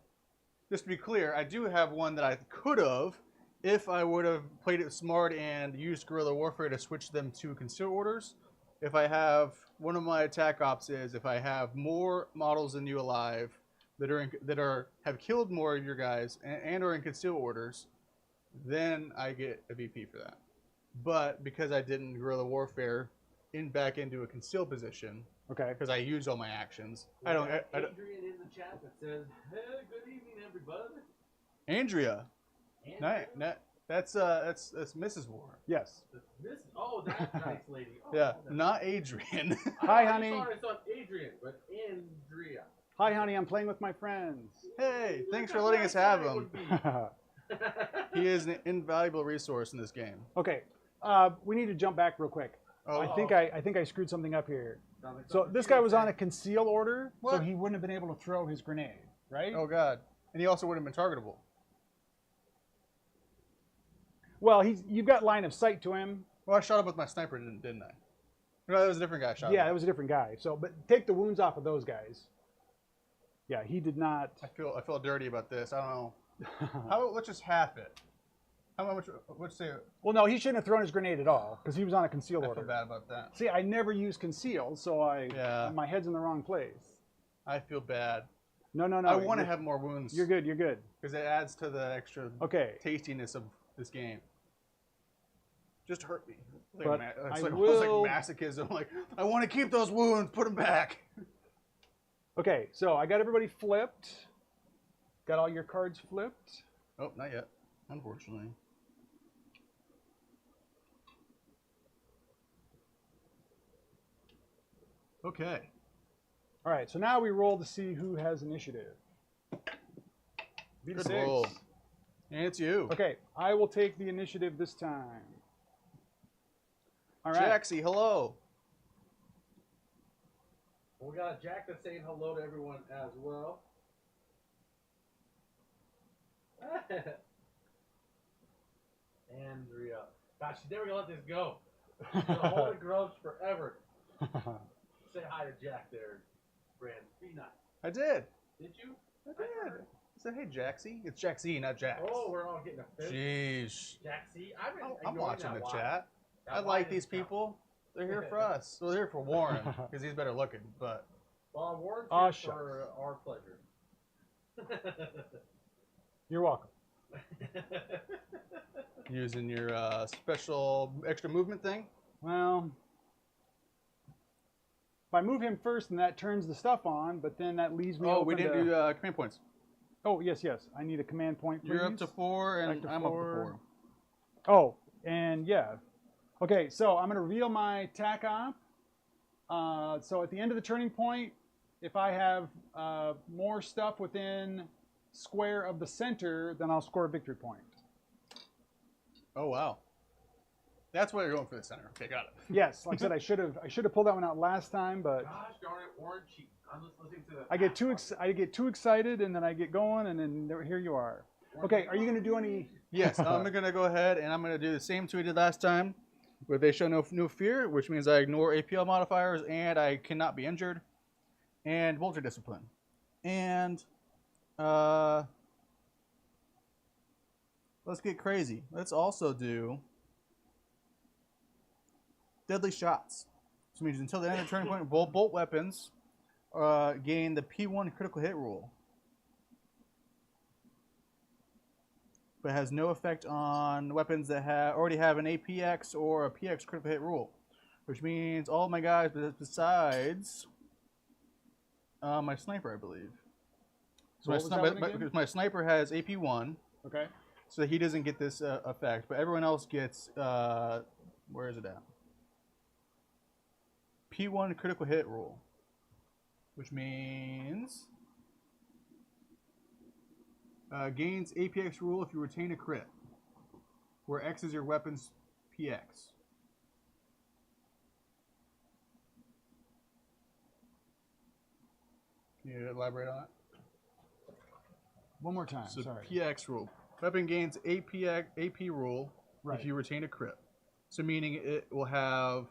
Just to be clear, I do have one that I could have, if I would have played it smart and used guerrilla warfare to switch them to conceal orders. If I have one of my attack ops is if I have more models than you alive that have killed more of your guys and are in conceal orders, then I get a VP for that. But because I didn't guerrilla warfare back into a conceal position, because I used all my actions, I don't. Adrian in the chat that says, "Hey, good evening, everybody." Andrea, that's Mrs. War. Yes. Oh, that's nice lady. Oh, Yeah, not Adrian. Hi, honey. Sorry, it's not Adrian, but Andrea. Hi, honey. I'm playing with my friends. Hey, thanks for letting us have him. He is an invaluable resource in this game. Okay, we need to jump back real quick. I think I screwed something up here. So this guy was on a conceal order, so he wouldn't have been able to throw his grenade, right? Oh God, and he also wouldn't have been targetable. Well, you've got line of sight to him. Well, I shot him with my sniper, didn't I? No, that was a different guy. Yeah, that was a different guy. So, but take the wounds off of those guys. Yeah, he did not. I feel dirty about this. I don't know. Let's just half it. How much? Let's say. Well, no, he shouldn't have thrown his grenade at all because he was on a conceal order. I feel bad about that. See, I never use conceal, so my head's in the wrong place. I feel bad. No. I want to have more wounds. You're good. You're good. Because it adds to the extra tastiness of this game. Just hurt me. It's like masochism. Like, I want to keep those wounds. Put them back. Okay, so I got everybody flipped. Got all your cards flipped? Oh, not yet, unfortunately. Okay. All right, so now we roll to see who has initiative. Good roll. And it's you. Okay, I will take the initiative this time. All right. Jaxie, hello. We got a Jack that's saying hello to everyone as well. Andrea. Gosh, she's never gonna let this go. She's gonna hold the grudge forever. Say hi to Jack there, Brand. Be nice. I did. Did you? I did. I said, hey, Jaxie. It's Jaxie, not Jax. Oh, we're all getting a fist. Jeez. Jaxie. I'm watching the chat. I like these people. They're here for us. Well, they're here for Warren because he's better looking. But well, Warren's here for our pleasure. You're welcome. Using your special extra movement thing? Well, if I move him first, then that turns the stuff on, but then that leaves me open we didn't do command points. Oh, yes. I need a command point, please. You're up to 4, and I'm up to 4. Oh, and yeah. Okay, so I'm going to reveal my tac op. So at the end of the turning point, if I have more stuff within square of the center, then I'll score a victory point. Oh, wow. That's why you're going for the center. Okay, got it. Yes, like I said, I should have pulled that one out last time, but gosh darn it, Warren cheat. I'm just listening to the I get too excited, and then I get going, and then here you are. Okay, are you going to do any? Yes, I'm going to go ahead and I'm going to do the same tweet we did last time, where they show no fear, which means I ignore APL modifiers and I cannot be injured, and Vulture Discipline, and let's get crazy. Let's also do Deadly Shots. Which means until the end of the turning point, bolt weapons gain the P1 critical hit rule. but has no effect on weapons that already have an APX or a PX critical hit rule, which means all my guys besides my sniper, I believe. So because my sniper has AP1, Okay. so he doesn't get this effect, but everyone else gets where is it at? P1 critical hit rule, which means gains APX rule if you retain a crit, where X is your weapon's PX. Can you elaborate on that? One more time. So Sorry. PX rule. Weapon gains AP rule Right. if you retain a crit. So meaning it will have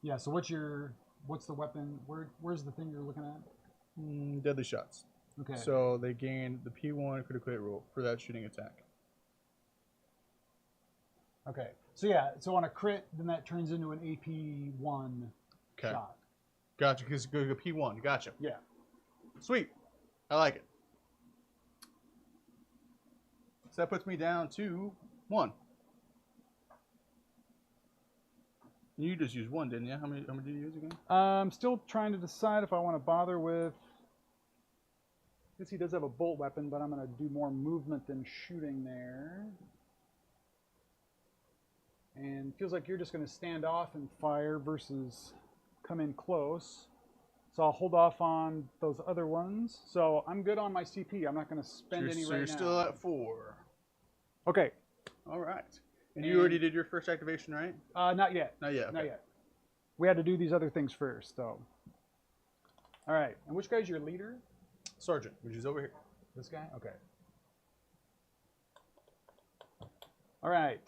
Yeah. So what's the weapon? Where's the thing you're looking at? deadly shots. Okay. So they gain the P1 critical hit rule for that shooting attack. Okay. So yeah. So on a crit, then that turns into an AP1 Okay. shot. Gotcha, because go to P1. Gotcha. Yeah. Sweet. I like it. So that puts me down to 1. You just used 1, didn't you? How many did you use again? I'm still trying to decide if I want to bother with. I guess he does have a bolt weapon, but I'm going to do more movement than shooting there. And feels like you're just going to stand off and fire versus come in close. So I'll hold off on those other ones. So I'm good on my CP. I'm not going to spend any right now. So you're still at 4. Okay. All right. And you already did your first activation, right? Not yet. Not yet. Okay. Not yet. We had to do these other things first, so. All right. And which guy's your leader? Sergeant, which is over here. This guy? Okay. All right.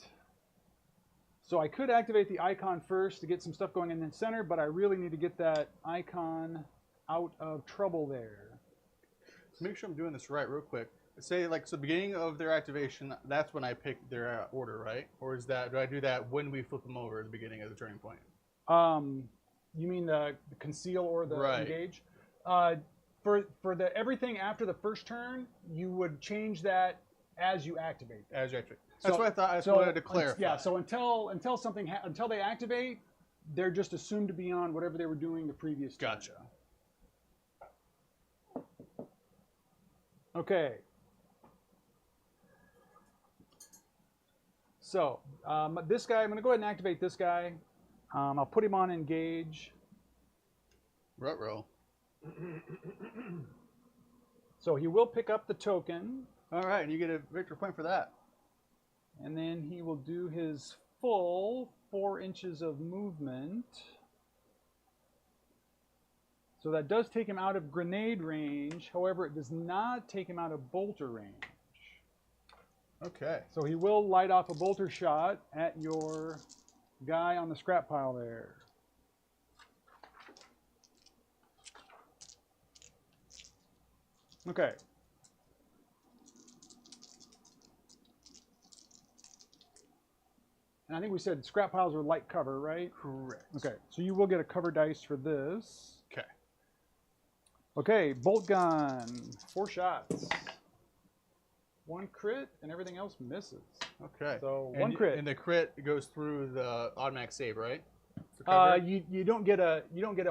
So I could activate the icon first to get some stuff going in the center, but I really need to get that icon out of trouble there. So make sure I'm doing this right real quick. Say, like, so beginning of their activation, that's when I pick their order, right? Or is that, do I do that when we flip them over at the beginning of the turning point? You mean the conceal or the Right. engage? For the everything after the first turn, you would change that as you activate. As you activate. That's So- what I thought. I just so wanted to clarify. Yeah. So until something until they activate, they're just assumed to be on whatever they were doing the previous turn. Gotcha. Okay. So this guy, I'm going to go ahead and activate this guy. I'll put him on engage. Ruh-roh. So he will pick up the token, All right, and you get a victory point for that. and then he will do his full 4 inches of movement. So that does take him out of grenade range. However, it does not take him out of bolter range. Okay. So he will light off a bolter shot at your guy on the scrap pile there. Okay. And I think we said scrap piles are light cover, right? Correct. Okay, so you will get a cover dice for this. Okay. Okay, bolt gun, 4 shots. 1 crit, and everything else misses. Okay. So And 1 crit. And the crit goes through the automatic save, right? For cover? You don't get a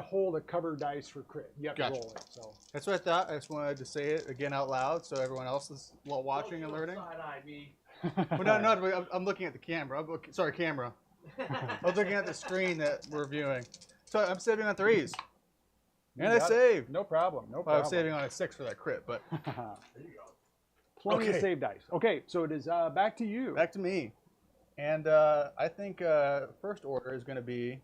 hold of cover dice for crit. You have Gotcha. to roll it. So That's what I thought. I just wanted to say it again out loud so everyone else is watching and learning. Well, no, I'm looking at the camera. Sorry, camera. I was looking at the screen that we're viewing. So I'm saving on 3s. And I got it. saved. No problem. No Well, I problem. was saving on a 6 for that crit, but There you go. Plenty of Okay. save dice. Okay, so it is back to you. back to me. And I think first order is going to be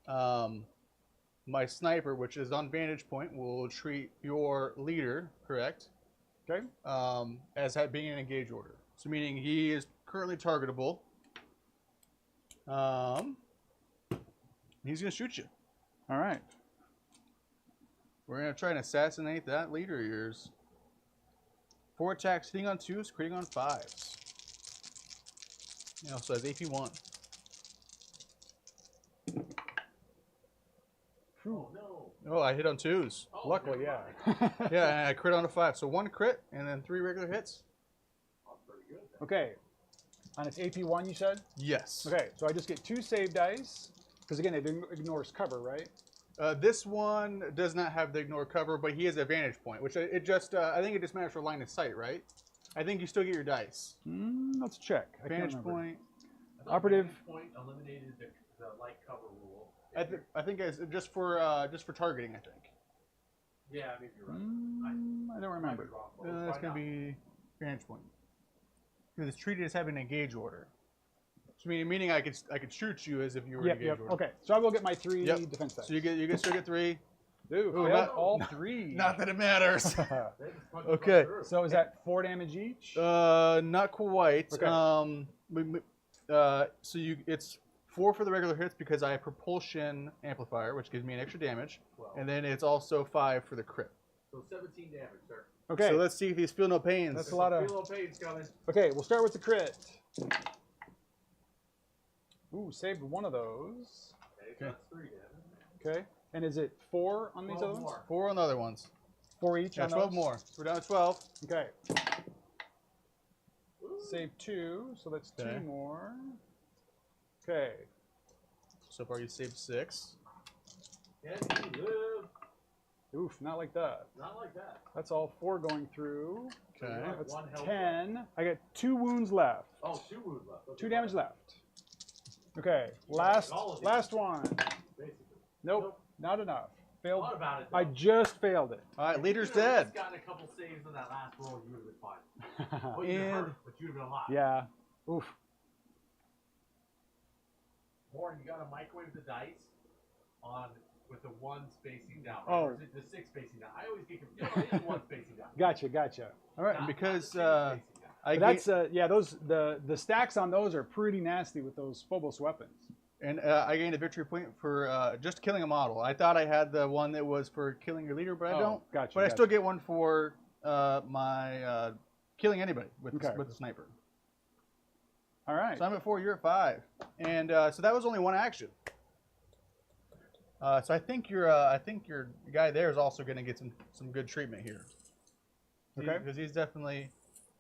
my sniper, which is on vantage point, will treat your leader, correct? Okay. As being an engage order. So meaning he is currently targetable. He's going to shoot you. All right. We're going to try and assassinate that leader of yours. 4 attacks, hitting on 2s, critting on 5s. He also has AP1. Oh, I hit on 2s. Luckily, yeah. Yeah, and I crit on a 5. So 1 crit and then 3 regular hits. Okay. On its AP1, you said? Yes. Okay, so I just get 2 save dice. Because again, it ignores cover, right? This one does not have the ignore cover, but he has a vantage point, which it just, I think it just matters for line of sight, right? I think you still get your dice. Let's check. I can't Vantage remember. point. Operative. Vantage point eliminated the light cover rule. I think it's just for targeting, I think. Yeah, maybe you're right. I don't remember. It's going to be vantage point. Because it's treated as having an engage order. So meaning I could shoot you as if you were in engage order. Okay, so I will get my 3 defense dice. So you still get 3. Dude, Ooh, all 3. Not that it matters. Okay. So is that 4 damage each? Not quite. Okay. It's 4 for the regular hits because I have propulsion amplifier, which gives me an extra damage, and then it's also 5 for the crit. So 17 damage, sir. Okay. So let's see if he's feel no pains. That's a lot of. Feel no pains coming. Okay, we'll start with the crit. Ooh, saved one of those. Okay, so that's 3 damage. Okay, and is it 4 on these other ones? 4 on the other ones. 4 each. Yeah, on 12 those? more. So we're down to 12. Okay. Save 2, so that's 2 Okay. more. Okay. So far you saved 6. Can he live? Oof, not like that. Not like that. That's all 4 going through. Okay. You have That's 1 health 10. I got 2 wounds left. left. Oh, 2 wounds left. Okay, 2 damage left. Okay, last one. Basically. Nope, not enough. Failed. Thought about it. I just failed it. All right, leader's If you dead. gotten a couple saves on that last roll, you would have been fine. Well, you'd And- hurt, but you'd have been alive. Yeah. Oof. Warren, you got to microwave the dice with the 1 spacing down. Oh. Or is it the 6 spacing down? I always get confused. It is 1 spacing down. Gotcha. All right, Not because the 2 spacing down. I But that's yeah. Those the stacks on those are pretty nasty with those Phobos weapons. I gained a victory point for just killing a model. I thought I had the one that was for killing your leader, but I don't. Gotcha. But I still get one for my killing anybody with Okay. the sniper. All right. So I'm at 4, you're at 5, and so that was only 1 action. So I think your guy there is also going to get some good treatment here. Okay. Because he's definitely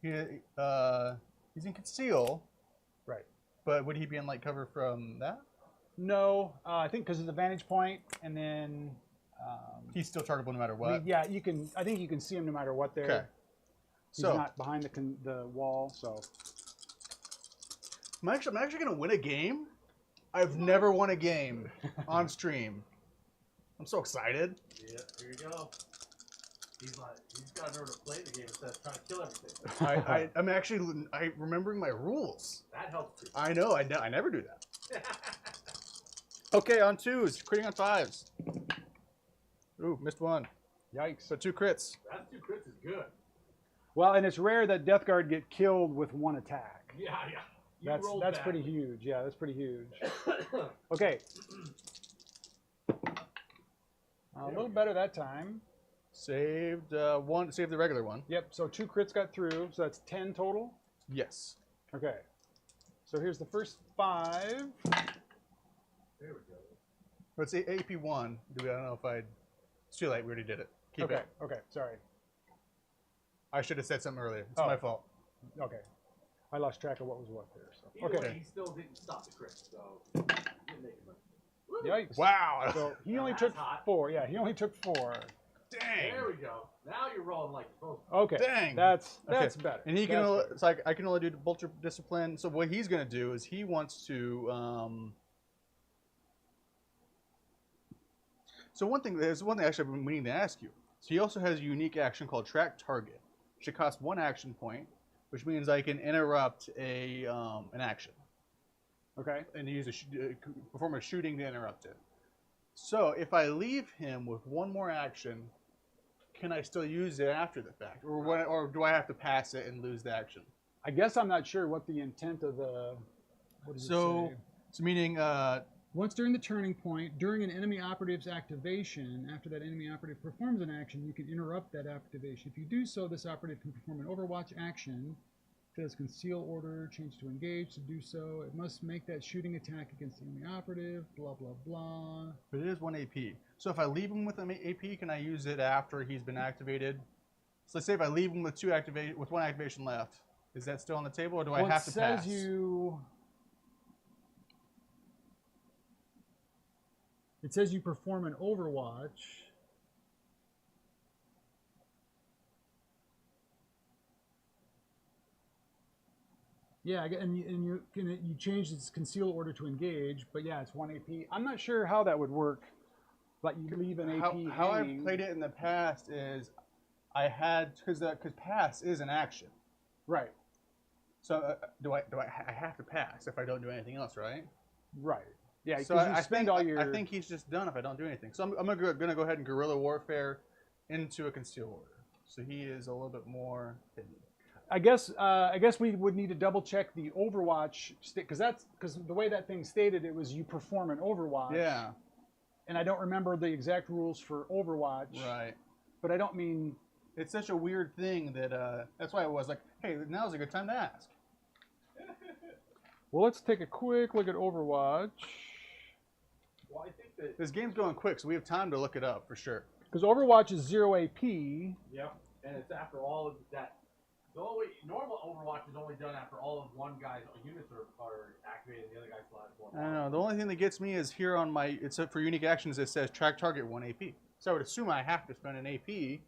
he's in conceal. Right. But would he be in light cover from that? No, I think because of the vantage point, and then He's still targetable no matter what. yeah, you can. I think you can see him no matter what. There. Okay. He's So not behind the wall, so. I'm actually going to win a game. I've never won a game on stream. I'm so excited. Yeah, here you go. He's got to know to play the game instead of trying to kill everything. I'm actually remembering my rules. That helps too. I know. I never do that. Okay, on 2s, critting on 5s. Ooh, missed 1. Yikes. So 2 crits. That's 2 crits is good. Well, and it's rare that Death Guard get killed with 1 attack. Yeah. You That's rolled that's bad. pretty huge. Yeah, that's pretty huge. Okay. A little better that time. Saved 1. Saved the regular one. Yep. So 2 crits got through. So that's 10 total. Yes. Okay. So here's the first 5. There we go. Let's say AP1. I don't know if it's too late. We already did it. Keep Okay. it. Okay. Sorry. I should have said something earlier. It's Oh. my fault. Okay. I lost track of what was what there. So. Either Okay. way, he still didn't stop the crit, so didn't make it much. Woo! Yikes. Wow. So he only That's took hot. 4. Yeah, he only took 4. Dang. There we go. Now you're rolling like you're supposed to. Okay. Dang. That's Okay. better. And he can That's only, better. it's like I can only do Vulture Discipline. So what he's going to do is he wants to. So there's one thing actually I've been meaning to ask you. So he also has a unique action called Track Target, which costs 1 action point, which means I can interrupt an action Okay. and use perform a shooting to interrupt it. So if I leave him with 1 more action, can I still use it after the fact, or do I have to pass it and lose the action? I guess I'm not sure what the intent of the. What does it say? So meaning, Once during the turning point, during an enemy operative's activation, after that enemy operative performs an action, you can interrupt that activation. If you do so, this operative can perform an Overwatch action. If it has conceal order, change to engage. To do so, it must make that shooting attack against the enemy operative, blah, blah, blah. but it is 1 AP. So if I leave him with an AP, can I use it after he's been activated? So let's say if I leave him with 1 activation left. Is that still on the table, or do I have to pass? It says you perform an Overwatch. Yeah, and you change its conceal order to engage, but yeah, it's 1 AP. I'm not sure how that would work, but you leave an AP How hanging. I've played it in the past is I had because pass is an action, Right. so I have to pass if I don't do anything else, right? Right. Yeah. So Because you spend all your. I think he's just done if I don't do anything. So I'm gonna go ahead and guerrilla warfare into a conceal order. So he is a little bit more hidden. I guess we would need to double check the Overwatch because the way that thing stated it was you perform an Overwatch. Yeah. And I don't remember the exact rules for Overwatch. Right. But I don't mean. It's such a weird thing that that's why I was like, hey, now's a good time to ask. Well, let's take a quick look at Overwatch. Well, I think that This game's going quick, so we have time to look it up for sure. Because Overwatch is 0 AP. Yep, and it's after all of that. Normal Overwatch is only done after all of one guy's units are activated and the other guy still has one. I don't know. The only thing that gets me is here on my, it's for unique actions, it says track target 1 AP. So I would assume I have to spend an AP.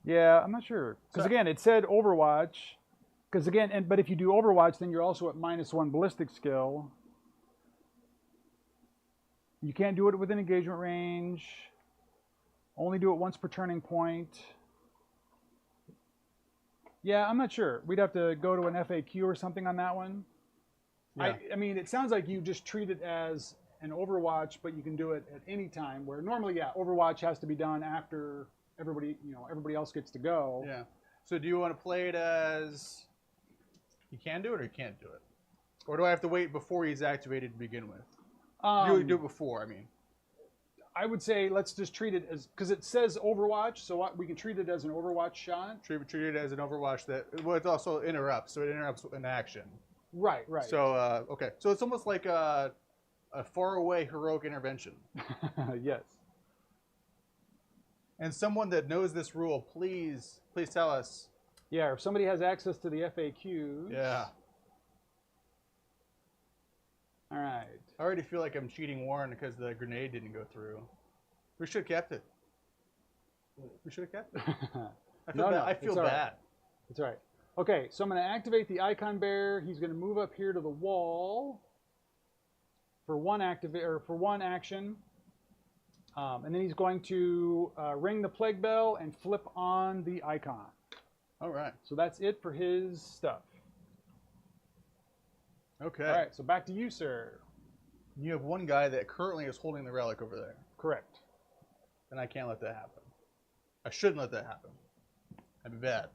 Yeah, I'm not sure. Because So- again, it said Overwatch. Because again, but if you do Overwatch, then you're also at -1 ballistic skill. You can't do it within engagement range. Only do it once per turning point. Yeah, I'm not sure. We'd have to go to an FAQ or something on that one. Yeah. I mean, it sounds like you just treat it as an Overwatch, but you can do it at any time. Where normally, yeah, Overwatch has to be done after everybody else gets to go. Yeah. So do you want to play it as you can do it or you can't do it? Or do I have to wait before he's activated to begin with? Do it before, I mean. I would say let's just treat it as, because it says Overwatch, so we can treat it as an Overwatch shot. Treat it as an Overwatch that, well, it also interrupts, so it interrupts an action. Right. So, okay. So it's almost like a faraway heroic intervention. Yes. And someone that knows this rule, please tell us. Yeah, if somebody has access to the FAQs. Yeah. All right. I already feel like I'm cheating Warren because the grenade didn't go through. We should have kept it. We should have kept it. I feel bad. I feel bad. That's all right. Okay, so I'm going to activate the icon bear. He's going to move up here to the wall for one action. And then he's going to ring the plague bell and flip on the icon. All right. So that's it for his stuff. Okay. All right, so back to you, sir. You have one guy that currently is holding the relic over there. Correct. And I can't let that happen. I shouldn't let that happen. That'd be bad.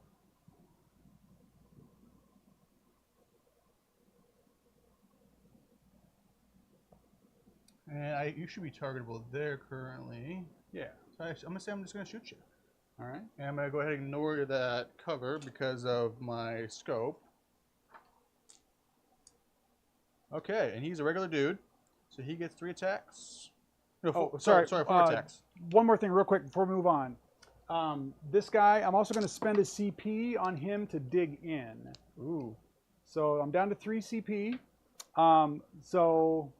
And you should be targetable there currently. Yeah. So I'm going to say I'm just going to shoot you. All right. And I'm going to go ahead and ignore that cover because of my scope. Okay, and he's a regular dude. So he gets 3 attacks. No, sorry, 4 attacks. One more thing real quick before we move on. This guy, I'm also going to spend a CP on him to dig in. Ooh. So I'm down to 3 CP. So...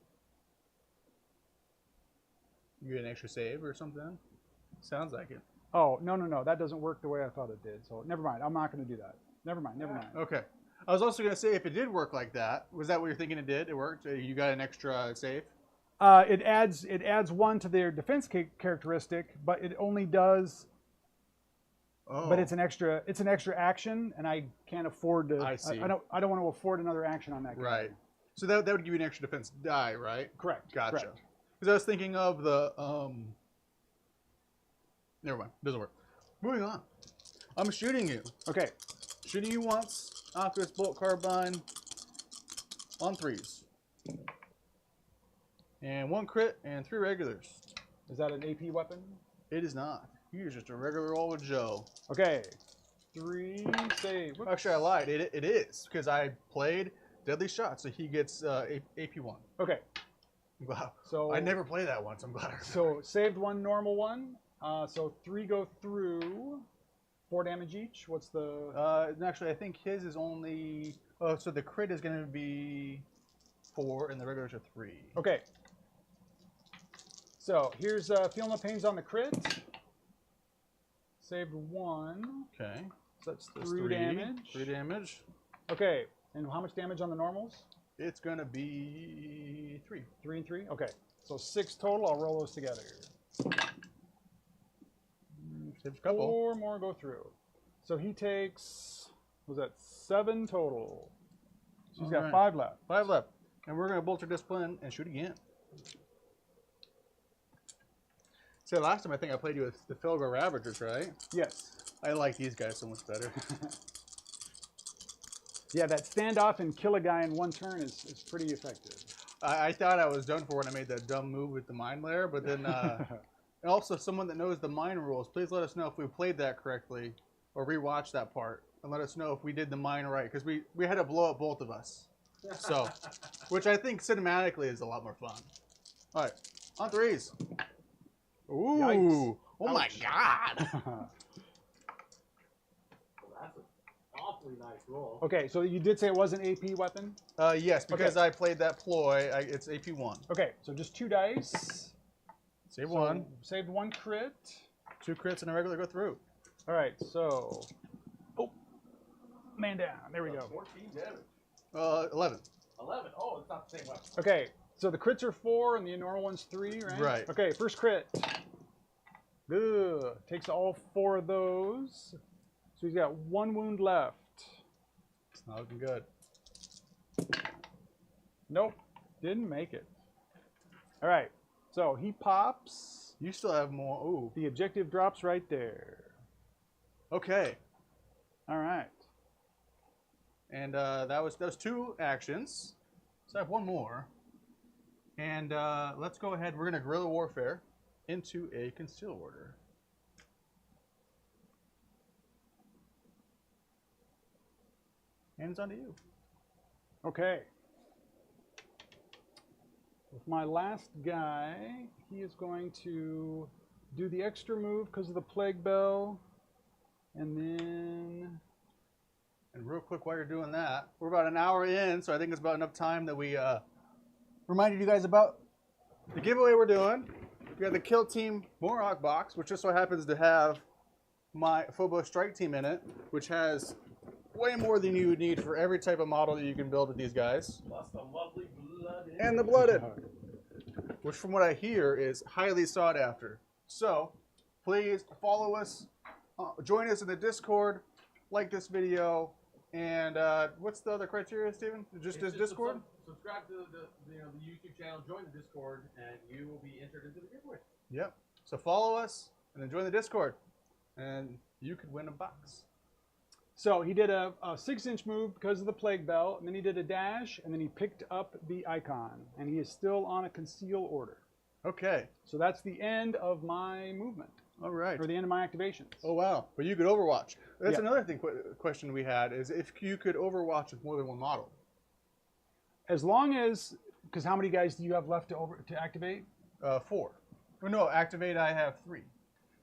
You get an extra save or something? Sounds like it. Oh, no. That doesn't work the way I thought it did. So never mind. I'm not going to do that. Never mind. Okay. I was also going to say, if it did work like that, was that what you're thinking it did? It worked? You got an extra save? It adds 1 to their defense characteristic, but it only does... Oh. But it's an extra action, and I can't afford to... I see. I don't want to afford another action on that guy. Right. So that would give you an extra defense die, right? Correct. Gotcha. Correct. Because I was thinking of the... Never mind. Doesn't work. Moving on. I'm shooting you. Okay. Shooting you once. Oculus Bolt Carbine. On 3s. And 1 crit and 3 regulars. Is that an AP weapon? It is not. He's just a regular old Joe. Okay. 3 save. Whoops. Actually, I lied. It is. Because I played Deadly Shot. So he gets AP1. Okay. Wow. So I never played that one, so I'm glad. So saved 1 normal one. So 3 go through. 4 damage each. What's the? Actually, I think his is only. Oh, so the crit is going to be 4, and the regulars are 3. Okay. So here's Feel No Pains on the crit. Saved 1. Okay. So that's 3 damage. 3 damage. Okay. And how much damage on the normals? It's going to be 3. 3 and 3? Okay. So 6 total. I'll roll those together. Saved a couple. 4 more go through. So he takes, was that 7 total? So he's got Alright. 5 left. 5 left. And we're going to bolter discipline and shoot again. So last time I think I played you with the Filgo Ravagers, right? Yes. I like these guys so much better. Yeah, that standoff and kill a guy in 1 turn is pretty effective. I thought I was done for when I made that dumb move with the mine layer, but then and also someone that knows the mine rules, please let us know if we played that correctly or rewatch that part and let us know if we did the mine right, because we had to blow up both of us. So, which I think cinematically is a lot more fun. All right, on 3s. Ooh! Yikes. Oh my God! That's an awfully nice roll. Okay, so you did say it was an AP weapon? Yes, because I played that ploy. It's AP 1. Okay, so just 2 dice. Save So 1. Saved 1 crit. 2 crits and a regular go through. All right, so. Oh, man down. There we go. 14 damage. 11. 11. Oh, it's not the same weapon. Okay, so the crits are 4 and the normal one's 3, right? Right. Okay, first crit. Good. Takes all 4 of those. So he's got 1 wound left. It's not looking good. Nope, didn't make it. All right, so he pops. You still have more. Ooh. The objective drops right there. Okay. All right. And that was 2 actions. So I have 1 more. And let's go ahead. We're going to guerrilla warfare into a conceal order. And it's on to you. Okay. With my last guy, he is going to do the extra move because of the plague bell. And then... And real quick, while you're doing that, we're about an hour in, so I think it's about enough time that we reminded you guys about the giveaway we're doing. We got the Killteam Morhawk box, which just so happens to have my Phobos Strike team in it, which has way more than you would need for every type of model that you can build with these guys. Plus the lovely blooded. And the blooded, which from what I hear is highly sought after. So please follow us, join us in the Discord, like this video, and what's the other criteria, Steven? Just as Discord? Subscribe to the YouTube channel, join the Discord, and you will be entered into the giveaway. Yep. So follow us and then join the Discord, and you could win a box. So he did a 6-inch move because of the plague bell, and then he did a dash, and then he picked up the icon, and he is still on a conceal order. Okay. So that's the end of my movement, All right. or the end of my activations. Oh wow. But you could Overwatch. That's Yeah. another thing. Question we had is if you could Overwatch with more than 1 model. As long as, because how many guys do you have left to activate? 4. Oh, no, activate. I have 3.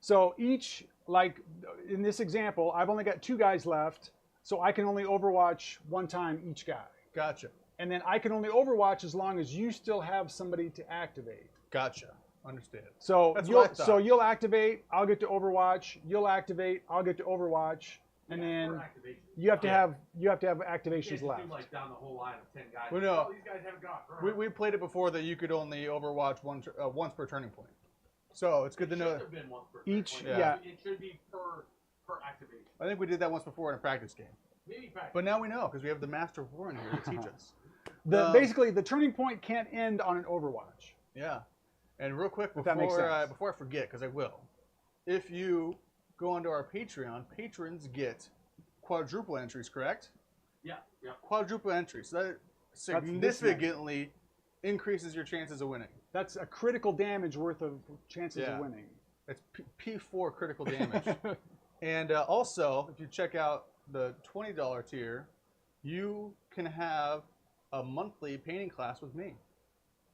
So each, like in this example, I've only got 2 guys left, so I can only Overwatch 1 time each guy. Gotcha. And then I can only Overwatch as long as you still have somebody to activate. Gotcha. Understand. So That's what I thought. you'll activate, I'll get to Overwatch. You'll activate, I'll get to Overwatch, and For then activation. you have to have You activations can't left. just do like down the whole line of 10 guys. Well, no. Oh, these guys haven't got. We played it before that you could only Overwatch once per turning point. So it's good to know. Have been once per Each- turn point. yeah. It should be per activation. I think we did that once before in a practice game. Maybe practice. But now we know because we have the Master of War in here to teach us. Basically, the turning point can't end on an Overwatch. Yeah. And real quick If that makes before sense. before I forget, because I will, if you go onto our Patreon, patrons get quadruple entries, correct? Yeah. Quadruple entries. So that this many. significantly increases your chances of winning. That's a critical damage worth of chances Yeah. of winning. It's P4 critical damage. And also, if you check out the $20 tier, you can have a monthly painting class with me.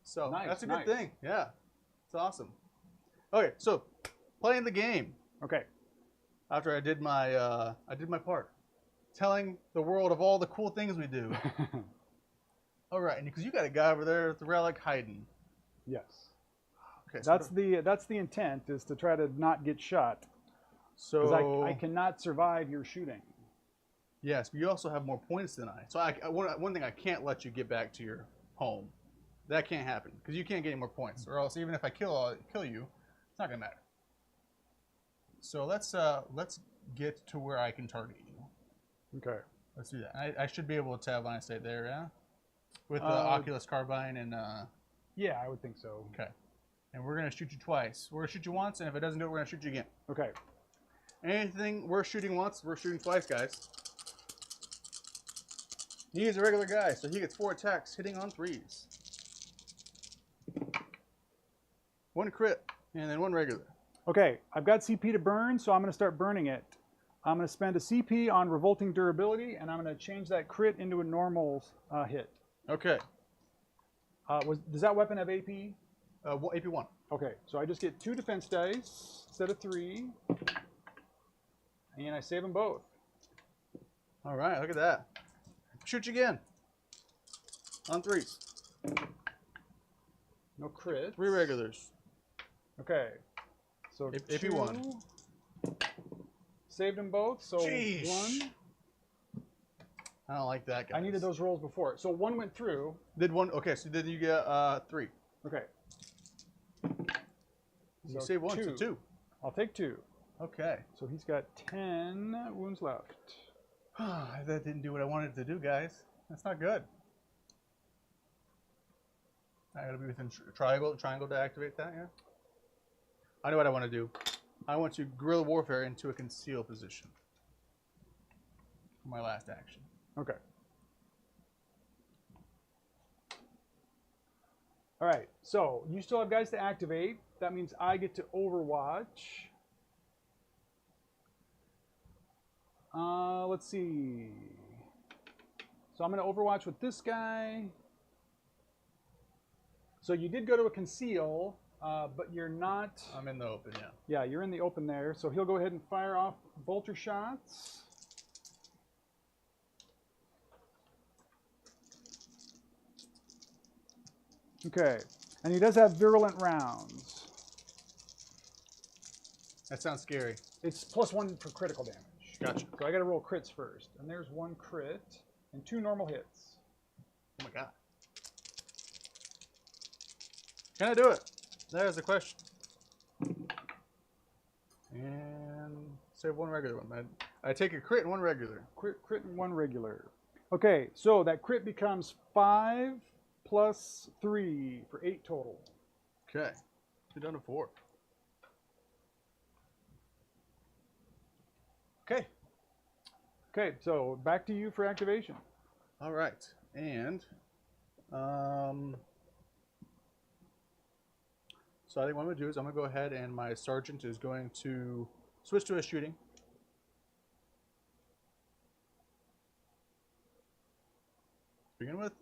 So Nice, that's a nice. good thing. Yeah. It's awesome. Okay, so playing the game. Okay. after I did my part, telling the world of all the cool things we do. All right, because you got a guy over there with the relic hiding. Yes. Okay, That's the intent, is to try to not get shot. so Because I cannot survive your shooting. yes, but you also have more points than I. So one thing I can't let you get back to your home. That can't happen because you can't get any more points, or else even if I kill you, it's not gonna matter. So let's get to where I can target you. Okay. Let's do that. I should be able to have line of sight there, yeah, with the Oculus Carbine and. Yeah, I would think so. Okay. And we're gonna shoot you twice. We're gonna shoot you once, and if it doesn't do it, we're gonna shoot you again. Okay. Anything we're shooting once, we're shooting twice, guys. He's a regular guy, so he gets 4 attacks, hitting on 3s. 1 crit, and then 1 regular. Okay, I've got CP to burn, so I'm going to start burning it. I'm going to spend a CP on Revolting Durability, and I'm going to change that crit into a normal hit. Okay. Does that weapon have AP? AP1. Okay, so I just get 2 defense dice instead of 3, and I save them both. All right, look at that. Shoot you again. On 3s. No crit. 3 regulars. Okay, so AP1. Saved them both, so Jeez. 1. I don't like that, guys. I needed those rolls before. So 1 went through. Did 1? Okay, so then you get 3. Okay. You So save 1, so 2. I'll take 2. Okay. So he's got 10 wounds left. That didn't do what I wanted it to do, guys. That's not good. I gotta be within triangle to activate that, yeah? I know what I want to do. I want to guerrilla warfare into a concealed position. For my last action. Okay. All right, so you still have guys to activate. That means I get to Overwatch. Let's see. So I'm going to Overwatch with this guy. So you did go to a conceal, but you're not... I'm in the open, yeah. Yeah, you're in the open there. So he'll go ahead and fire off bolter shots. Okay, and he does have virulent rounds. That sounds scary. It's +1 for critical damage. Gotcha. So I got to roll crits first, and there's 1 crit and 2 normal hits. Oh my god. Can I do it? There's the question. And save 1 regular one. I take a crit and 1 regular. Crit and 1 regular. Okay, so that crit becomes 5 plus 3 for 8 total. Okay. You're down to 4. Okay. Okay, so back to you for activation. All right. And so I think what I'm going to do is I'm going to go ahead and my sergeant is going to switch to a shooting. To begin with.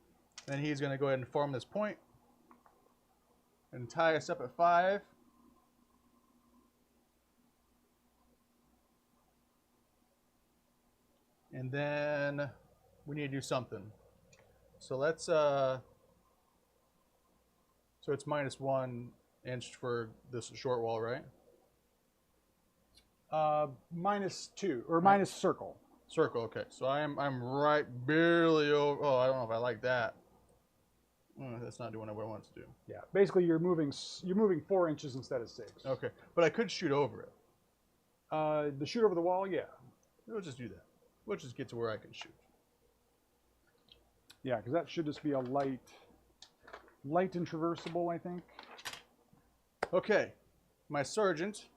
Then he's going to go ahead and form this point and tie us up at 5. And then we need to do something. So let's, so it's -1 inch for this short wall, right? -2, or minus circle. Circle, okay. So I'm right barely over, oh, I don't know if I like that. That's not doing what I want to do. Yeah, basically you're moving 4 inches instead of 6. Okay, but I could shoot over it. The shoot over the wall, yeah. We'll just do that. We'll just get to where I can shoot. Yeah, because that should just be a light and traversable, I think. Okay, my sergeant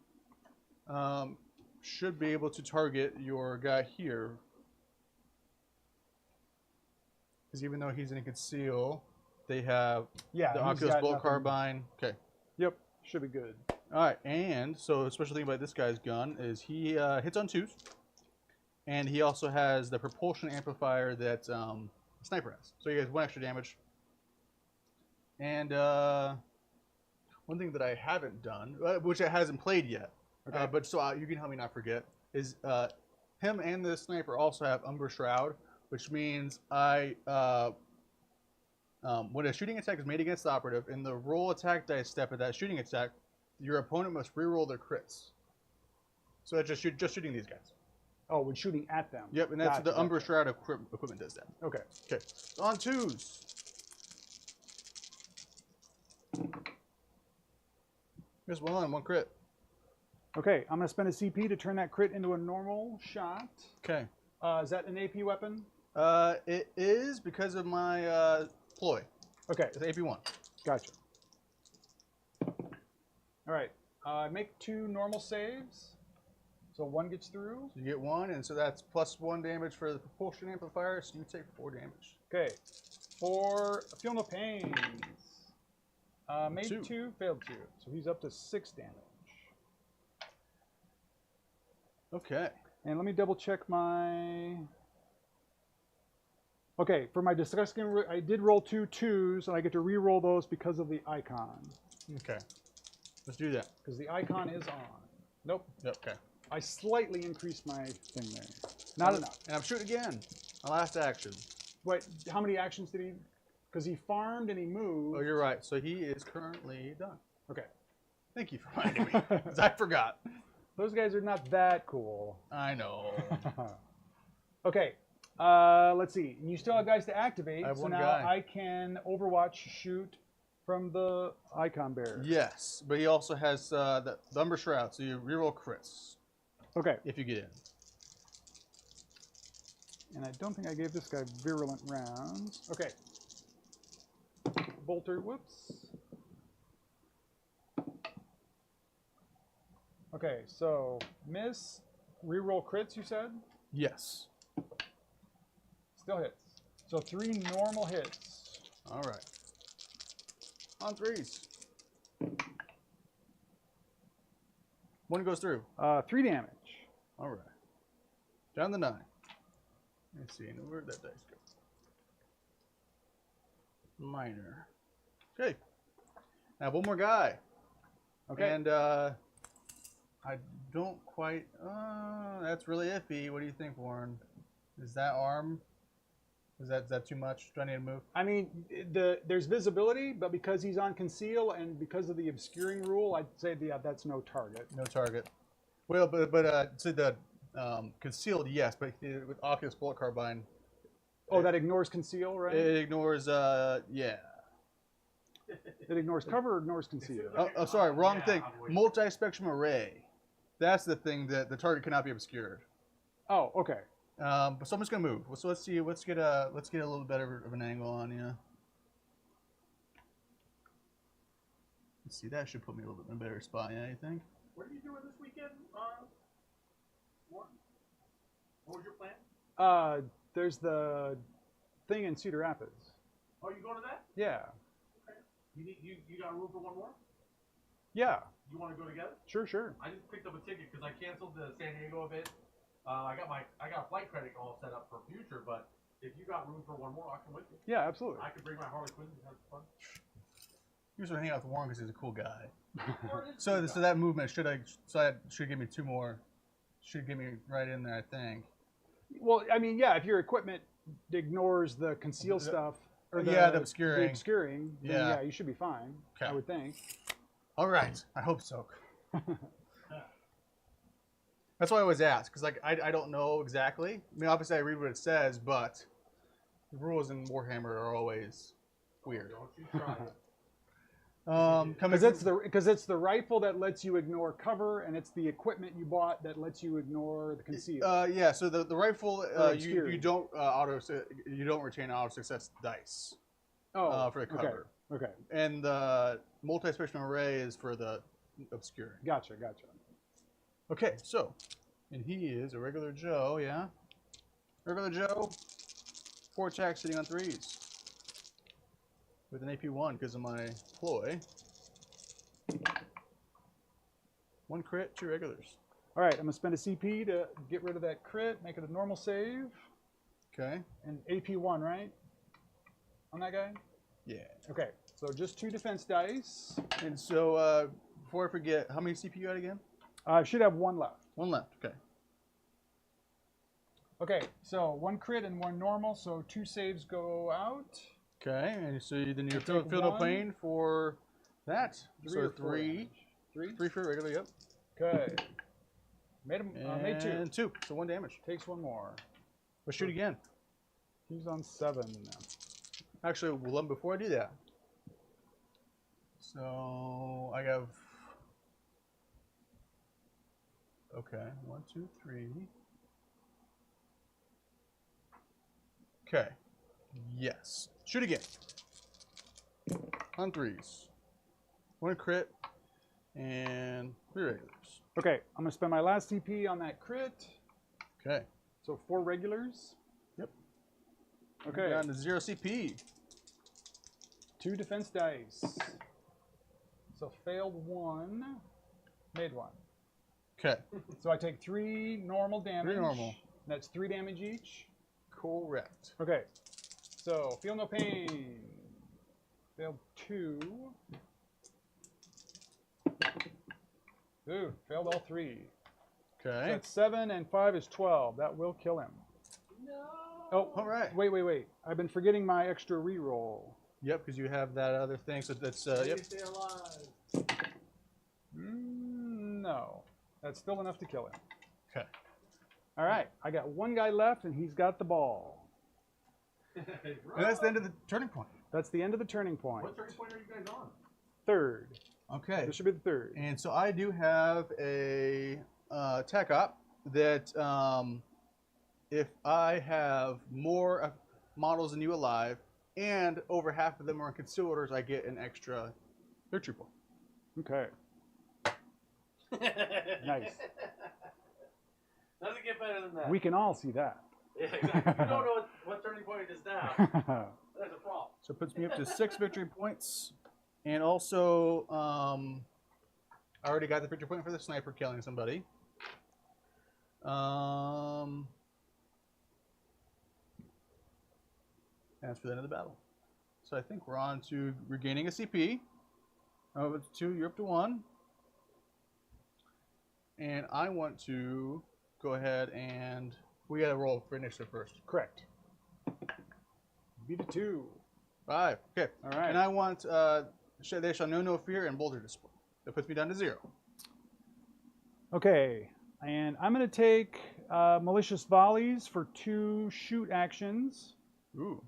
should be able to target your guy here. Because even though he's in a conceal, they have the Oculus Bolt Carbine. Okay. Yep, should be good. All right, and so the special thing about this guy's gun is he hits on 2s. And he also has the propulsion amplifier that sniper has. So he has 1 extra damage. And one thing that I haven't done, which I hasn't played yet, okay. but so you can help me not forget. is him and the sniper also have Umber Shroud, which means when a shooting attack is made against the operative, in the roll attack dice step of that shooting attack, your opponent must reroll their crits. So that's just shooting these guys. Oh, when shooting at them. Yep, and that's the Umber Shroud equipment does that. Okay. Okay, on 2s. Here's one crit. Okay, I'm going to spend a CP to turn that crit into a normal shot. Okay. Is that an AP weapon? It is because of my ploy. Okay. It's AP1. Gotcha. All right. Make 2 normal saves. So 1 gets through. So you get 1, and so that's +1 damage for the propulsion amplifier, so you take 4 damage. Okay. For Feel No Pains. Made 2, failed 2. So he's up to 6 damage. Okay. And let me double check my... Okay, for my disgusting, I did roll 2 2s, and I get to re-roll those because of the icon. Okay. Let's do that. Because the icon is on. Nope. Yep, okay. I slightly increased my thing there. Not enough. And I'm shooting again. My last action. Wait, how many actions did he... Because he farmed and he moved. Oh, you're right. So he is currently done. Okay. Thank you for reminding me, because I forgot. Those guys are not that cool. I know. Okay. Let's see. You still have guys to activate. I have so one now guy. I can Overwatch shoot from the icon bearer. Yes, but he also has the Umber Shroud, so you reroll crits Okay. if you get in. And I don't think I gave this guy virulent rounds. Okay. Bolter, whoops. Okay, so miss, reroll crits, you said? Yes. Still hits. So 3 normal hits. All right. On 3s. 1 goes through. 3 damage. All right. Down the 9. Let's see. Where'd that dice go? Minor. Okay. Now 1 more guy. Okay. And I don't quite. That's really iffy. What do you think, Warren? Is that arm? Is that too much? Do I need to move? I mean, there's visibility, but because he's on conceal and because of the obscuring rule, I'd say that's no target. No target. Well, but so the concealed, yes, but with Oculus Bullet Carbine. Oh, that ignores conceal, right? It ignores. Yeah. It ignores cover or ignores conceal? Oh, sorry, wrong thing. Multi-spectrum array. That's the thing that the target cannot be obscured. Oh, okay. So I'm just gonna move. So let's see. Let's get a little better of an angle on you. Let's see. That should put me a little bit in a better spot. Yeah, you think? What are you doing this weekend, Warren? What was your plan? There's the thing in Cedar Rapids. Oh, you going to that? Yeah. Okay. You got room for 1 more? Yeah. You want to go together? Sure, sure. I just picked up a ticket because I canceled the San Diego event. I got a flight credit all set up for future, but if you got room for 1 more, I'll come with you. Yeah, absolutely. I could bring my Harley Quinn and have fun. You're just hang out with Warren because he's a cool guy. So that movement should give me 2 more. Should give me right in there, I think. Well, I mean, yeah, if your equipment ignores the conceal stuff, or the obscuring. the obscuring, then Yeah. yeah, you should be fine, Okay. I would think. All right, I hope so. That's why I always ask, because I don't know exactly. I mean, obviously I read what it says, but the rules in Warhammer are always weird. Don't you try it. Because it's the rifle that lets you ignore cover, and it's the equipment you bought that lets you ignore the conceal. Yeah. So the rifle you obscuring. don't retain auto success dice for the cover. Okay. And the multi-spectrum array is for the obscuring. Gotcha. Okay, so, and he is a regular Joe, yeah? Regular Joe, 4 attacks sitting on 3s. With an AP1 because of my ploy. 1 crit, 2 regulars. All right, I'm going to spend a CP to get rid of that crit, make it a normal save. Okay. And AP1, right? On that guy? Yeah. Okay, so just 2 defense dice. And so, before I forget, how many CP you got again? I should have 1 left. 1 left, okay. Okay, so 1 crit and 1 normal, so 2 saves go out. Okay, and so then you I'll feel take no one. pain for that. 3 so or 4 3. damage. 3? 3 for regular, yep. Okay. Made 2. And 2, so 1 damage. Takes 1 more. But shoot again. He's on 7. Actually, well, before I do that. So I have. Okay, 1, 2, 3. Okay. Yes. Shoot again. On 3s. 1 crit and 3 regulars. Okay, I'm going to spend my last CP on that crit. Okay. So 4 regulars. Yep. Okay. Down to 0 CP. 2 defense dice. So failed 1, made 1. Okay. So I take 3 normal damage. 3 normal. That's 3 damage each. Correct. Okay. So feel no pain. Failed 2. Ooh, failed all 3. So Okay. that's 7 and 5 is 12. That will kill him. No. Oh, All right. wait. I've been forgetting my extra reroll. Yep, because you have that other thing. So that's yep. Stay alive. No. That's still enough to kill him. Okay. All right. I got 1 guy left, and he's got the ball. And that's the end of the turning point. That's the end of the turning point. What turning point are you guys on? 3rd. Okay. This should be the 3rd. And so I do have a tech op that if I have more models than you alive and over half of them are in conceal orders, I get an extra air trooper. Okay. Nice. Doesn't get better than that. We can all see that. Yeah, exactly. You don't know what turning point it is now. That's a problem. So it puts me up to 6 victory points. And also, I already got the victory point for the sniper killing somebody. That's for the end of the battle. So I think we're on to regaining a CP. Oh, it's 2, you're up to 1. And I want to go ahead and we gotta roll for initiative first. Correct. Beat a 2. 5. Okay. All right. And I want they shall know no fear and boulder display. That puts me down to 0. Okay. And I'm going to take malicious volleys for 2 shoot actions. Ooh.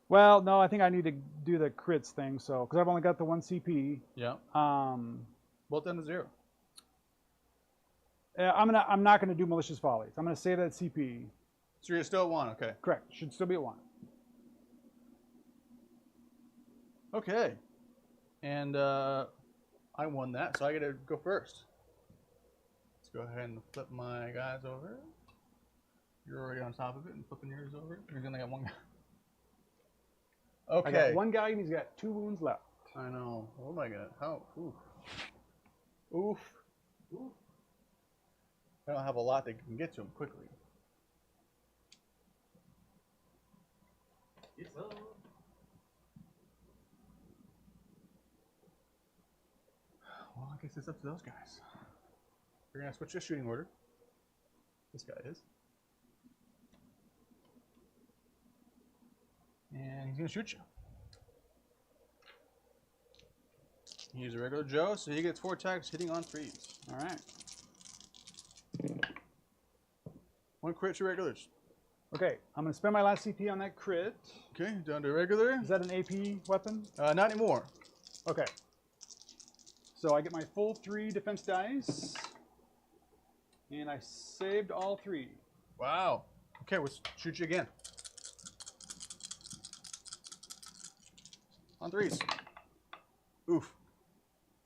Well, no, I think I need to do the crits thing, so because I've only got the 1 CP. Yeah. Both down to 0. I'm not gonna do malicious volleys. I'm gonna save that CP. So you're still at 1. Okay. Correct. Should still be at 1. Okay. And I won that, so I get to go first. Let's go ahead and flip my guys over. You're already on top of it and flipping yours over. You're gonna get 1 guy. Okay. I got 1 guy and he's got 2 wounds left. I know. Oh my god. How? Oof. Oof. Oof. I don't have a lot that can get to him quickly. Well, I guess it's up to those guys. We're gonna switch to shooting order. This guy is. And he's gonna shoot you. He's a regular Joe, so he gets 4 attacks hitting on 3s. All right. 1 crit, 2 regulars. Okay, I'm gonna spend my last CP on that crit. Okay, down to regular. Is that an AP weapon? Not anymore. Okay. So I get my full 3 defense dice, and I saved all 3. Wow. Okay, we'll shoot you again. On 3s. Oof.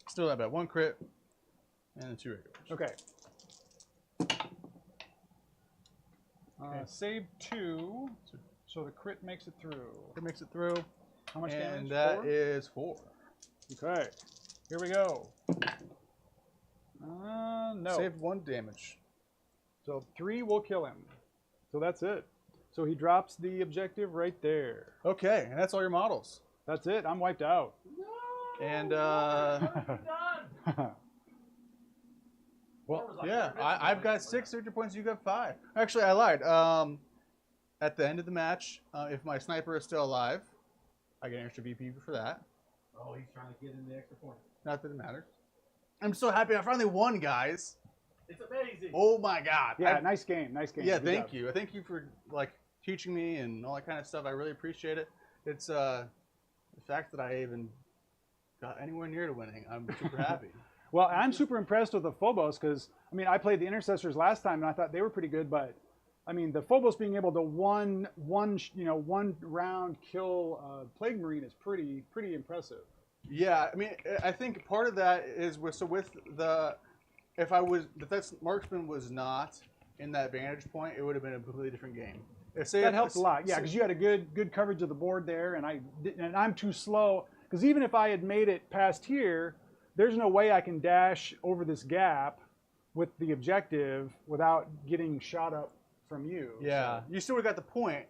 Still not bad. 1 crit and then 2 regulars. Okay. Save 2, so the crit makes it through. It makes it through. How much damage? And that 4? is 4. Okay. Here we go. No. Saved 1 damage. So 3 will kill him. So that's it. So he drops the objective right there. Okay, and that's all your models. That's it. I'm wiped out. And Well, Yeah, I've got 6 victory points. You got 5. Actually, I lied. At the end of the match, if my sniper is still alive, I get an extra VP for that. Oh, he's trying to get in the extra point. Not that it matters. I'm so happy I finally won, guys. It's amazing. Oh my god. Yeah, nice game. Nice game. Yeah, Good thank job. you. Thank you for like teaching me and all that kind of stuff. I really appreciate it. It's the fact that I even got anywhere near to winning. I'm super happy. Well, I'm super impressed with the Phobos because, I mean, I played the Intercessors last time and I thought they were pretty good, but I mean, the Phobos being able to one round kill Plague Marine is pretty impressive. Yeah, I mean, I think part of that is with the if that marksman was not in that vantage point, it would have been a completely different game. That helps a lot, yeah, because you had a good coverage of the board there, and I'm too slow because even if I had made it past here, there's no way I can dash over this gap with the objective without getting shot up from you. Yeah, so. you still would have got the point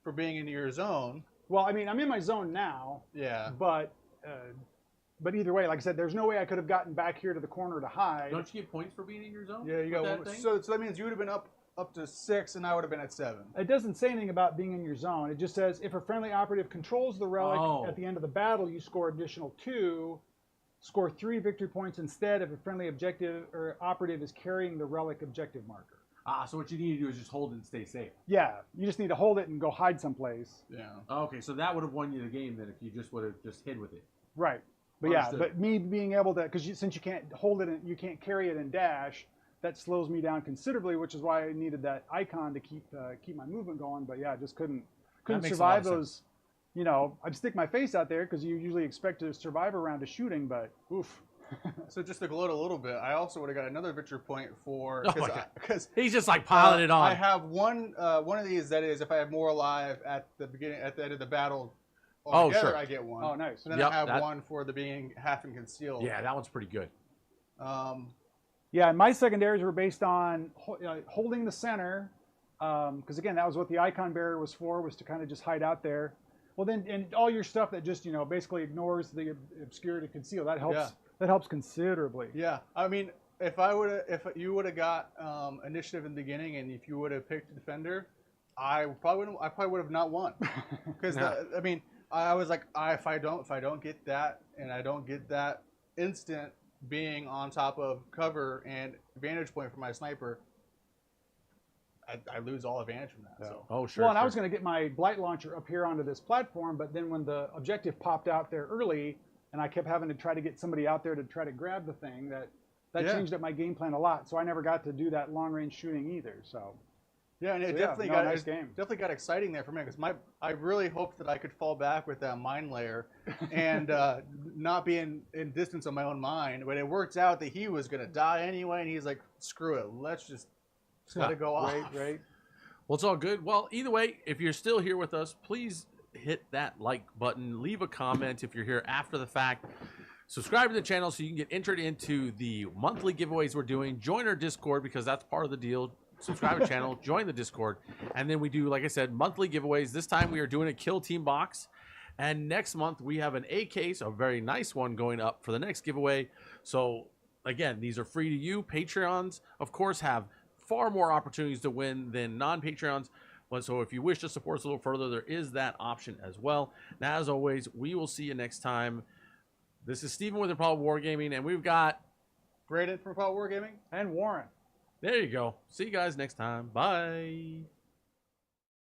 for being in your zone. Well, I mean, I'm in my zone now. Yeah. But either way, like I said, there's no way I could have gotten back here to the corner to hide. Don't you get points for being in your zone? Yeah, you got one. So that means you would have been up to 6, and I would have been at 7. It doesn't say anything about being in your zone. It just says if a friendly operative controls the relic at the end of the battle, you score additional 2. Score 3 victory points instead if a friendly objective or operative is carrying the relic objective marker. So what you need to do is just hold it and stay safe. Yeah, you just need to hold it and go hide someplace. Yeah. Okay, so that would have won you the game then if you just would have just hid with it. Right. But Understood. yeah, but me being able to, because since you can't hold it and you can't carry it and dash, that slows me down considerably, which is why I needed that icon to keep my movement going. But yeah, I just couldn't makes survive a lot of those. You know, I'd stick my face out there because you usually expect to survive a round of shooting, but oof. So just to gloat a little bit, I also would have got another victory point for Oh my God. because He's just like piling it on. I have one of these that is if I have more alive at the end of the battle. Altogether, sure. I get one. Oh, nice. And then I have one for the being half and concealed. Yeah, that one's pretty good. Yeah, and my secondaries were based on holding the center, because again, that was what the icon barrier was for, was to kind of just hide out there. Well, then, and all your stuff that just basically ignores the obscurity conceal, that helps. Yeah. That helps considerably. Yeah, I mean, if you would have got initiative in the beginning, and if you would have picked a defender, I probably would have not won. Because I mean, I was like, if I don't get that, and I don't get that instant being on top of cover and vantage point for my sniper, I lose all advantage from that. Yeah. So. Oh, sure. Well, and I was going to get my blight launcher up here onto this platform, but then when the objective popped out there early, and I kept having to try to get somebody out there to try to grab the thing, that changed up my game plan a lot. So I never got to do that long range shooting either. So. Yeah, and it definitely got exciting there for me because I really hoped that I could fall back with that mine layer and not be in distance of my own mine. But it worked out that he was gonna die anyway, and he's like, "Screw it, let's just let it go off." Right. Well, it's all good. Well, either way, if you're still here with us, please hit that like button. Leave a comment if you're here after the fact. Subscribe to the channel so you can get entered into the monthly giveaways we're doing. Join our Discord because that's part of the deal. Subscribe to the channel, join the Discord, and then we do, like I said, monthly giveaways. This time we are doing a Killteam box, and next month we have an A case, a very nice one, going up for the next giveaway. So again, these are free to you. Patreons, of course, have far more opportunities to win than non-Patreons. So if you wish to support us a little further, there is that option as well. Now, as always, we will see you next time. This is Steven with Improbable Wargaming, and we've got Braden from Improbable Wargaming And Warren. There you go. See you guys next time. Bye.